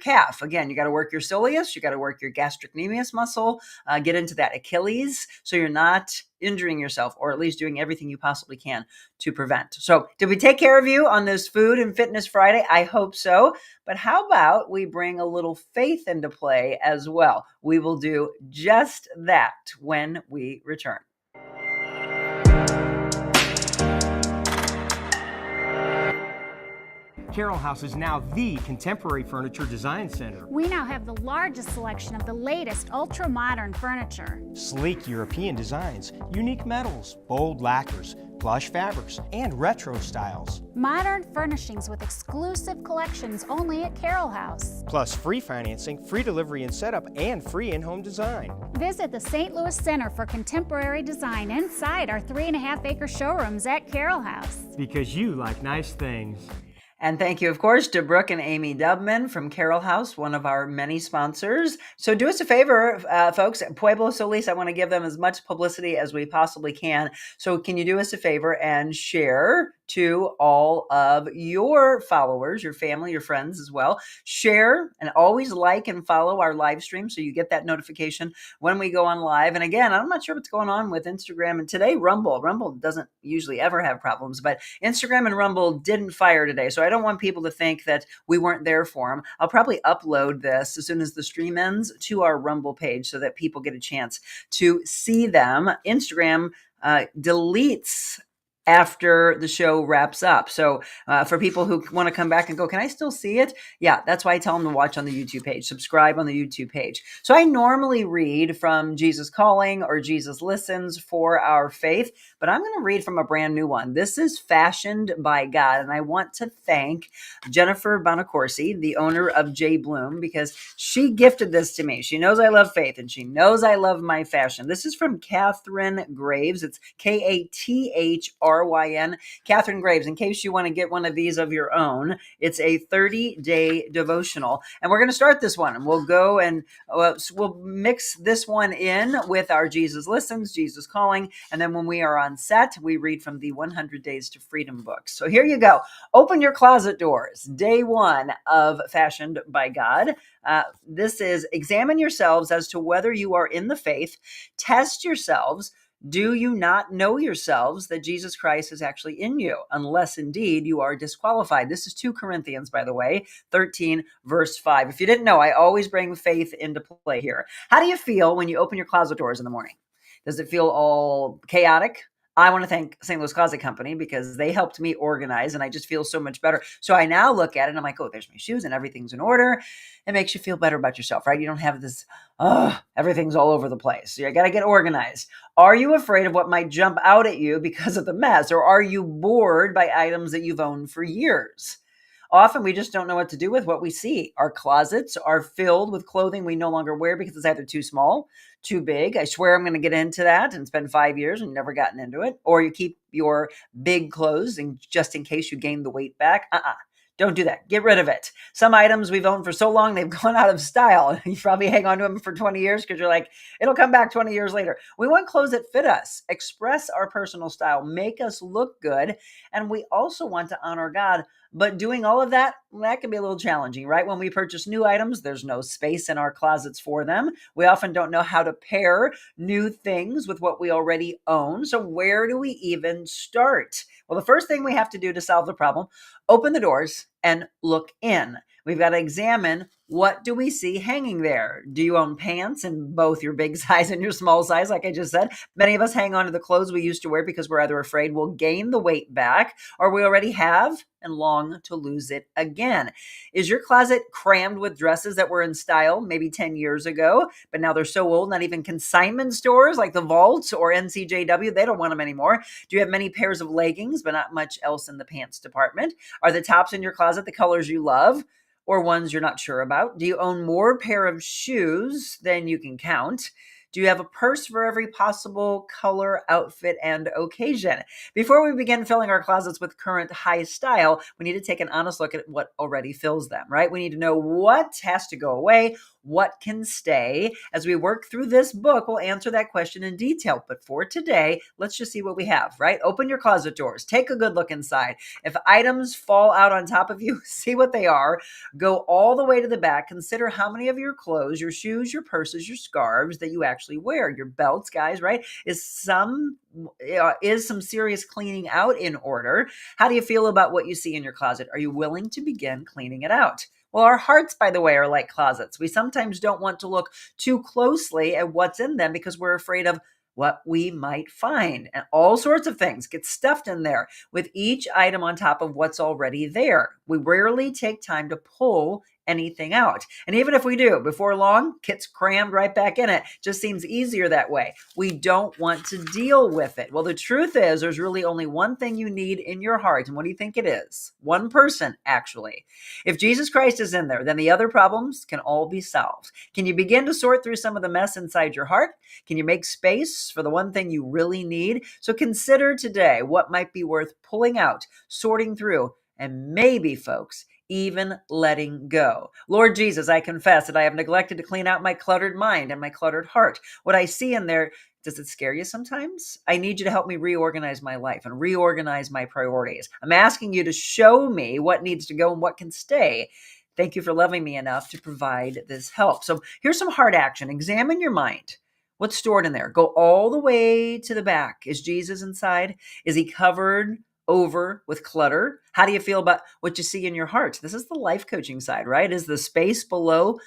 calf. Again, you got to work your soleus, you got to work your gastrocnemius muscle, get into that Achilles, so you're not injuring yourself, or at least doing everything you possibly can to prevent. So did we take care of you on this Food and Fitness Friday? I hope so. But how about we bring a little faith into play as well? We will do just that when we return. Carroll House is now the contemporary furniture design center. We now have the largest selection of the latest ultra-modern furniture. Sleek European designs, unique metals, bold lacquers, plush fabrics, and retro styles. Modern furnishings with exclusive collections only at Carroll House. Plus free financing, free delivery and setup, and free in-home design. Visit the St. Louis Center for Contemporary Design inside our 3.5-acre showrooms at Carroll House. Because you like nice things. And thank you, of course, to Brooke and Amy Dubman from Carroll House, one of our many sponsors. So do us a favor, folks, Pueblo Solis, I want to give them as much publicity as we possibly can. So can you do us a favor and share to all of your followers, your family, your friends as well? Share and always like and follow our live stream so you get that notification when we go on live. And again, I'm not sure what's going on with Instagram. And today, Rumble doesn't usually ever have problems, but Instagram and Rumble didn't fire today. So I don't want people to think that we weren't there for them. I'll probably upload this as soon as the stream ends to our Rumble page so that people get a chance to see them. Instagram deletes after the show wraps up. So for people who want to come back and go, can I still see it? Yeah, that's why I tell them to watch on the YouTube page, subscribe on the YouTube page. So I normally read from Jesus Calling or Jesus Listens for our faith, but I'm going to read from a brand new one. This is Fashioned by God, and I want to thank Jennifer Bonacorsi, the owner of J Bloom, because she gifted this to me. She knows I love faith, and she knows I love my fashion. This is from Catherine Graves. It's Kathryn. Catherine Graves, in case you want to get one of these of your own. It's a 30-day devotional. And we're going to start this one. And we'll go and we'll mix this one in with our Jesus Listens, Jesus Calling. And then when we are on set, we read from the 100 Days to Freedom books. So here you go. Open your closet doors. Day 1 of Fashioned by God. This is examine yourselves as to whether you are in the faith. Test yourselves. Do you not know yourselves that Jesus Christ is actually in you, unless indeed you are disqualified? This is 2 Corinthians, by the way, 13, verse 5. If you didn't know, I always bring faith into play here. How do you feel when you open your closet doors in the morning? Does it feel all chaotic? I want to thank St. Louis Closet Company because they helped me organize and I just feel so much better. So I now look at it and I'm like, oh, there's my shoes and everything's in order. It makes you feel better about yourself, right? You don't have this, everything's all over the place. So you got to get organized. Are you afraid of what might jump out at you because of the mess? Or are you bored by items that you've owned for years? Often we just don't know what to do with what we see. Our closets are filled with clothing we no longer wear because it's either too small, too big. I swear I'm going to get into that and spend 5 years and never gotten into it. Or you keep your big clothes and just in case you gain the weight back. Don't do that. Get rid of it. Some items we've owned for so long, they've gone out of style. You probably hang on to them for 20 years because you're like, it'll come back 20 years later. We want clothes that fit us, express our personal style, make us look good. And we also want to honor God. But doing all of that, that can be a little challenging, right? When we purchase new items, there's no space in our closets for them. We often don't know how to pair new things with what we already own. So where do we even start? Well, the first thing we have to do to solve the problem, open the doors and look in. We've got to examine, what do we see hanging there? Do you own pants in both your big size and your small size? Like I just said, many of us hang on to the clothes we used to wear because we're either afraid we'll gain the weight back or we already have and long to lose it again. Is your closet crammed with dresses that were in style maybe 10 years ago, but now they're so old, not even consignment stores like the Vault or NCJW, they don't want them anymore? Do you have many pairs of leggings, but not much else in the pants department? Are the tops in your closet the colors you love, or ones you're not sure about? Do you own more pair of shoes than you can count? Do you have a purse for every possible color, outfit, and occasion? Before we begin filling our closets with current high style, we need to take an honest look at what already fills them, right? We need to know what has to go away, what can stay. As we work through this book, we'll answer that question in detail. But for today, let's just see what we have, right? Open your closet doors. Take a good look inside. If items fall out on top of you, see what they are. Go all the way to the back. Consider how many of your clothes, your shoes, your purses, your scarves that you actually wear. Your belts, guys, right? Is some serious cleaning out in order? How do you feel about what you see in your closet? Are you willing to begin cleaning it out? Well, our hearts, by the way, are like closets. We sometimes don't want to look too closely at what's in them because we're afraid of what we might find. And all sorts of things get stuffed in there with each item on top of what's already there. We rarely take time to pull anything out. And even if we do, before long, gets crammed right back in it. Just seems easier that way. We don't want to deal with it. Well, the truth is there's really only one thing you need in your heart. And what do you think it is? One person, actually. If Jesus Christ is in there, then the other problems can all be solved. Can you begin to sort through some of the mess inside your heart? Can you make space for the one thing you really need? So consider today what might be worth pulling out, sorting through, and maybe, folks, even letting go. Lord Jesus, I confess that I have neglected to clean out my cluttered mind and my cluttered heart. What I see in there, does it scare you sometimes? I need you to help me reorganize my life and reorganize my priorities. I'm asking you to show me what needs to go and what can stay. Thank you for loving me enough to provide this help. So here's some hard action. Examine your mind. What's stored in there? Go all the way to the back. Is Jesus inside? Is he covered over with clutter? How do you feel about what you see in your heart? This is the life coaching side, right? Is the space below.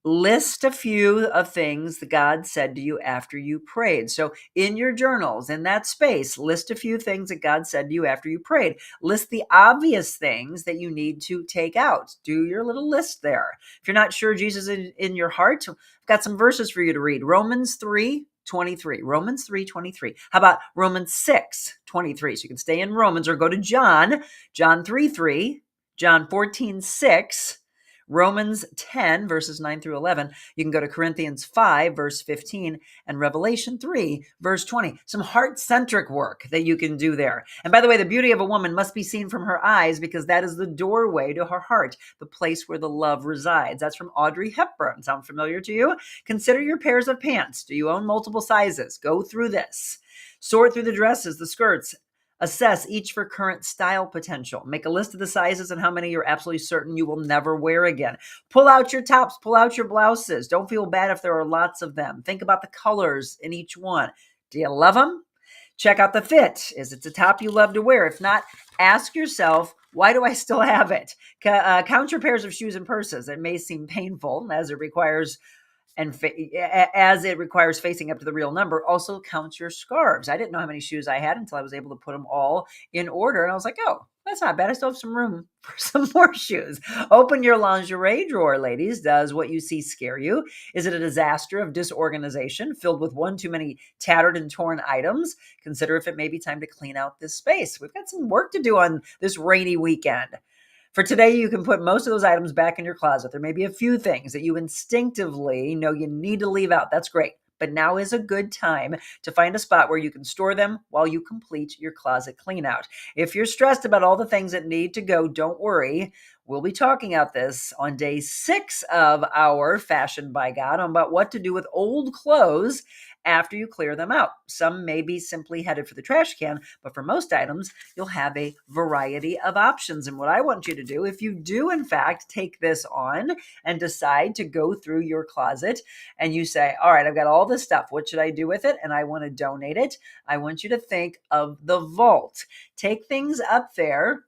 List a few of things that God said to you after you prayed. So in your journals, in that space, list a few things that God said to you after you prayed. List the obvious things that you need to take out. Do your little list there. If you're not sure Jesus is in your heart, I've got some verses for you to read. Romans 3:23. Romans 3:23. How about Romans 6:23? So you can stay in Romans or go to John 3:3, John 14:6, Romans 10, verses 9 through 11. You can go to Corinthians 5, verse 15, and Revelation 3, verse 20. Some heart-centric work that you can do there. And by the way, the beauty of a woman must be seen from her eyes because that is the doorway to her heart, the place where the love resides. That's from Audrey Hepburn. Sound familiar to you? Consider your pairs of pants. Do you own multiple sizes? Go through this. Sort through the dresses, the skirts. Assess each for current style potential. Make a list of the sizes and how many you're absolutely certain you will never wear again. Pull out your tops, pull out your blouses. Don't feel bad if there are lots of them. Think about the colors in each one. Do you love them? Check out the fit. Is it the top you love to wear? If not, ask yourself, why do I still have it? Count your pairs of shoes and purses. It may seem painful as it requires facing up to the real number. Also count your scarves. I didn't know how many shoes I had until I was able to put them all in order. And I was like, oh, that's not bad. I still have some room for some more shoes. Open your lingerie drawer, ladies. Does what you see scare you? Is it a disaster of disorganization filled with one too many tattered and torn items? Consider if it may be time to clean out this space. We've got some work to do on this rainy weekend. For today, you can put most of those items back in your closet. There may be a few things that you instinctively know you need to leave out. That's great. But now is a good time to find a spot where you can store them while you complete your closet clean out. If you're stressed about all the things that need to go, don't worry. We'll be talking about this on day 6 of our Fashioned by God, about what to do with old clothes after you clear them out. Some may be simply headed for the trash can, but for most items, you'll have a variety of options. And what I want you to do, if you do in fact take this on and decide to go through your closet and you say, all right, I've got all this stuff. What should I do with it? And I want to donate it. I want you to think of the vault. Take things up there.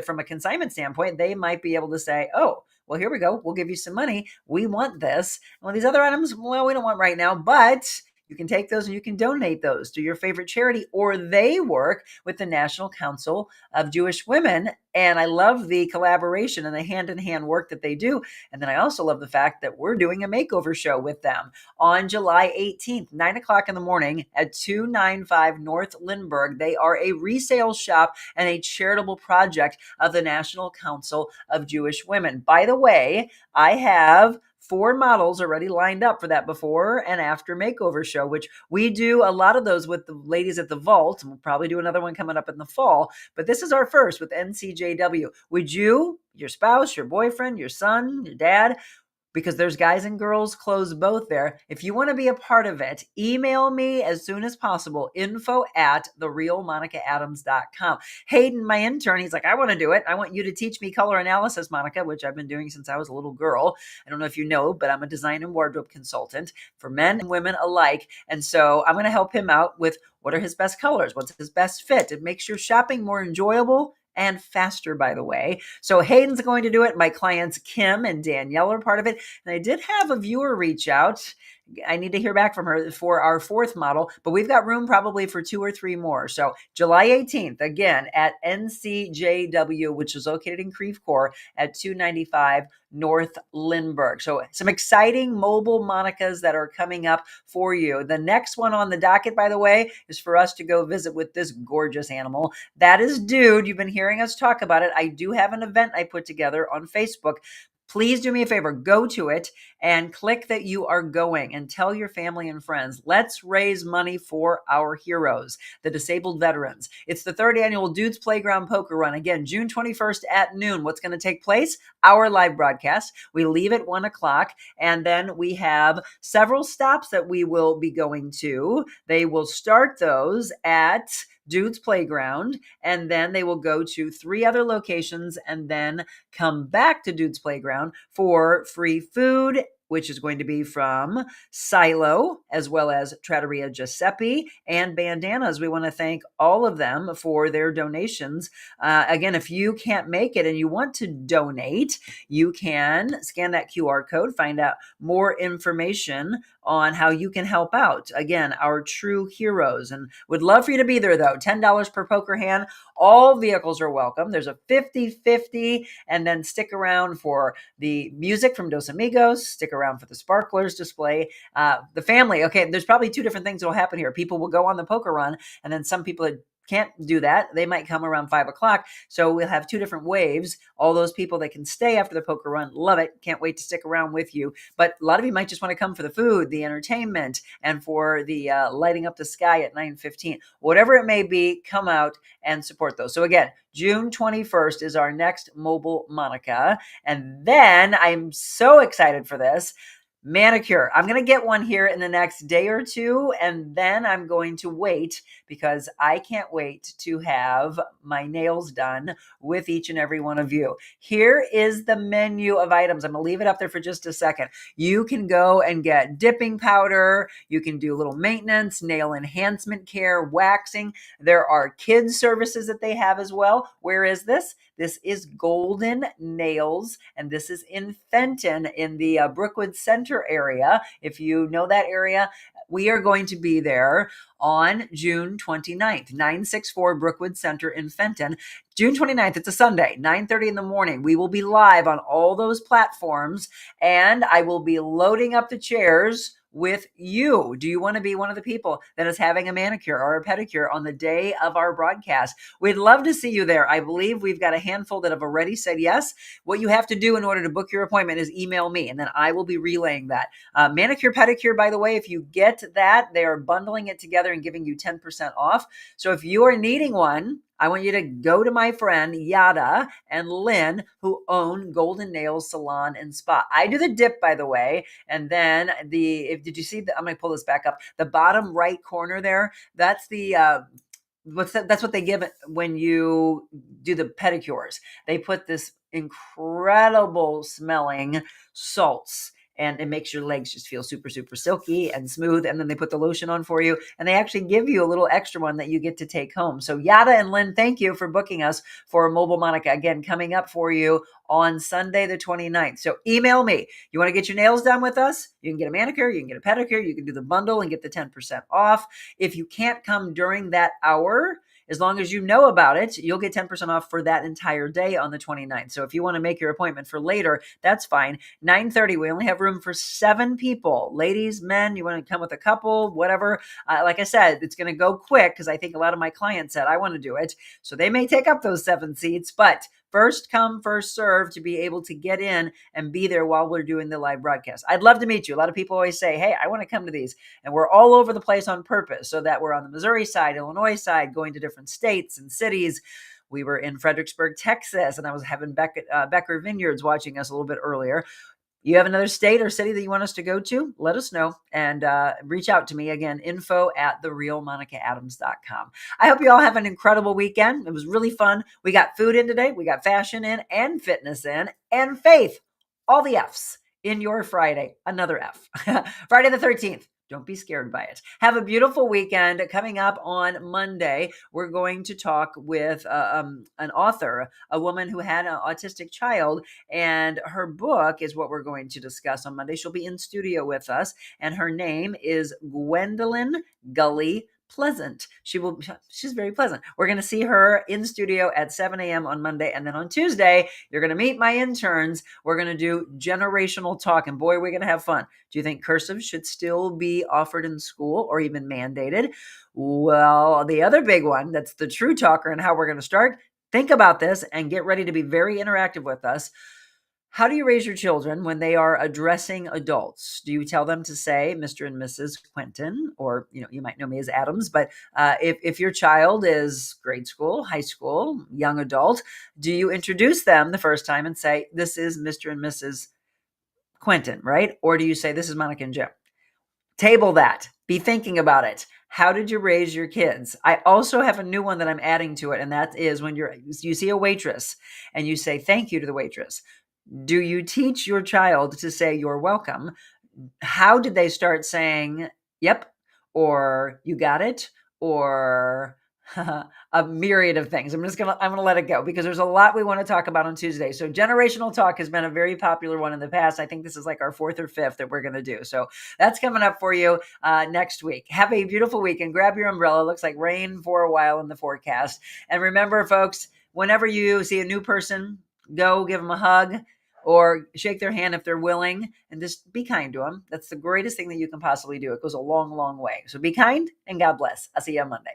From a consignment standpoint, they might be able to say, oh, well, here we go. We'll give you some money. We want this. Well, these other items, well, we don't want right now, but you can take those and you can donate those to your favorite charity, or they work with the National Council of Jewish Women. And I love the collaboration and the hand-in-hand work that they do. And then I also love the fact that we're doing a makeover show with them on July 18th, 9 o'clock in the morning at 295 North Lindbergh. They are a resale shop and a charitable project of the National Council of Jewish Women. By the way, I have 4 models already lined up for that before and after makeover show, which we do a lot of those with the ladies at the Vault. And we'll probably do another one coming up in the fall. But this is our first with NCJW. Would you, your spouse, your boyfriend, your son, your dad, because there's guys and girls clothes both there. If you want to be a part of it, email me as soon as possible, info@TheRealMonicaAdams.com. Hayden, my intern, he's like, I want to do it. I want you to teach me color analysis, Monica, which I've been doing since I was a little girl. I don't know if you know, but I'm a design and wardrobe consultant for men and women alike. And so I'm going to help him out with what are his best colors? What's his best fit? It makes your shopping more enjoyable and faster, by the way. So Hayden's going to do it. My clients Kim and Danielle are part of it. And I did have a viewer reach out. I need to hear back from her for our 4th model, but we've got room probably for 2 or 3 more. So July 18th, again, at NCJW, which is located in Creve Coeur at 295 North Lindbergh. So some exciting mobile Monicas that are coming up for you. The next one on the docket, by the way, is for us to go visit with this gorgeous animal. That is Dude. You've been hearing us talk about it. I do have an event I put together on Facebook. Please do me a favor, go to it and click that you are going and tell your family and friends. Let's raise money for our heroes, the disabled veterans. It's the 3rd annual Dudes Playground Poker Run. Again, June 21st at noon. What's going to take place? Our live broadcast. We leave at 1 o'clock, and then we have several stops that we will be going to. They will start those at Dudes Playground, and then they will go to 3 other locations and then come back to Dudes Playground for free food, which is going to be from Silo, as well as Trattoria Giuseppe and Bandanas. We want to thank all of them for their donations. Again, if you can't make it and you want to donate, you can scan that QR code, find out more information on how you can help out. Again, our true heroes. And would love for you to be there, though. $10 per poker hand. All vehicles are welcome. There's a 50-50, and then stick around for the music from Dos Amigos. Stick around for the sparklers display. The family. Okay, there's probably 2 different things that will happen here. People will go on the poker run, and then some people that can't do that, they might come around 5 o'clock. So we'll have 2 different waves. All those people that can stay after the poker run, love it. Can't wait to stick around with you. But a lot of you might just want to come for the food, the entertainment, and for the lighting up the sky at 9:15. Whatever it may be, come out and support those. So again, June 21st is our next mobile Monica. And then I'm so excited for this. Manicure. I'm going to get one here in the next day or 2, and then I'm going to wait because I can't wait to have my nails done with each and every one of you. Here is the menu of items. I'm going to leave it up there for just a second. You can go and get dipping powder. You can do little maintenance, nail enhancement care, waxing. There are kids services that they have as well. Where is this? This is Golden Nails, and this is in Fenton in the Brookwood Center area. If you know that area, we are going to be there on June 29th, 964 Brookwood Center in Fenton. June 29th, it's a Sunday, 9:30 in the morning. We will be live on all those platforms, and I will be loading up the chairs with you. Do you want to be one of the people that is having a manicure or a pedicure on the day of our broadcast? We'd love to see you there. I believe we've got a handful that have already said yes. What you have to do in order to book your appointment is email me, and then I will be relaying that. Manicure, pedicure, by the way, if you get that, they are bundling it together and giving you 10% off. So if you are needing one, I want you to go to my friend Yada and Lynn, who own Golden Nails Salon and Spa. I do the dip, by the way. And then did you see I'm going to pull this back up. The bottom right corner there, that's that's what they give it when you do the pedicures. They put this incredible smelling salts, and it makes your legs just feel super, super silky and smooth. And then they put the lotion on for you, and they actually give you a little extra one that you get to take home. So Yada and Lynn, thank you for booking us for Mobile Monica. Again, coming up for you on Sunday the 29th. So email me. You want to get your nails done with us? You can get a manicure, you can get a pedicure, you can do the bundle and get the 10% off. If you can't come during that hour, as long as you know about it, you'll get 10% off for that entire day on the 29th. So if you want to make your appointment for later, that's fine. 9:30, we only have room for 7 people. Ladies, men, you want to come with a couple, whatever. Like I said, it's going to go quick because I think a lot of my clients said, I want to do it. So they may take up those 7 seats, but first come, first serve to be able to get in and be there while we're doing the live broadcast. I'd love to meet you. A lot of people always say, hey, I want to come to these. And we're all over the place on purpose so that we're on the Missouri side, Illinois side, going to different states and cities. We were in Fredericksburg, Texas, and I was having Becker Vineyards watching us a little bit earlier. You have another state or city that you want us to go to? Let us know and reach out to me. Again, info@TheRealMonicaAdams.com. I hope you all have an incredible weekend. It was really fun. We got food in today. We got fashion in and fitness in and faith. All the F's in your Friday. Another F. Friday the 13th. Don't be scared by it. Have a beautiful weekend. Coming up on Monday, we're going to talk with an author, a woman who had an autistic child, and her book is what we're going to discuss on Monday. She'll be in studio with us, and her name is Gwendolyn Gully Pleasant. She's very pleasant. We're going to see her in studio at 7 a.m. on Monday. And then on Tuesday, you're going to meet my interns. We're going to do generational talk. And boy, we're going to have fun. Do you think cursive should still be offered in school or even mandated? Well, the other big one, that's the true talker and how we're going to start. Think about this and get ready to be very interactive with us. How do you raise your children when they are addressing adults? Do you tell them to say Mr. and Mrs. Quentin, or you might know me as Adams, but if your child is grade school, high school, young adult, do you introduce them the first time and say, this is Mr. and Mrs. Quentin, right? Or do you say, this is Monica and Jim? Table that. Be thinking about it. How did you raise your kids? I also have a new one that I'm adding to it, and that is when you see a waitress and you say thank you to the waitress. Do you teach your child to say you're welcome? How did they start saying, yep, or you got it, or a myriad of things? I'm going to let it go because there's a lot we want to talk about on Tuesday. So generational talk has been a very popular one in the past. I think this is like our 4th or 5th that we're going to do. So that's coming up for you next week. Have a beautiful week and grab your umbrella. Looks like rain for a while in the forecast. And remember, folks, whenever you see a new person, go give them a hug or shake their hand if they're willing, and just be kind to them. That's the greatest thing that you can possibly do. It goes a long, long way. So be kind and God bless. I'll see you on Monday.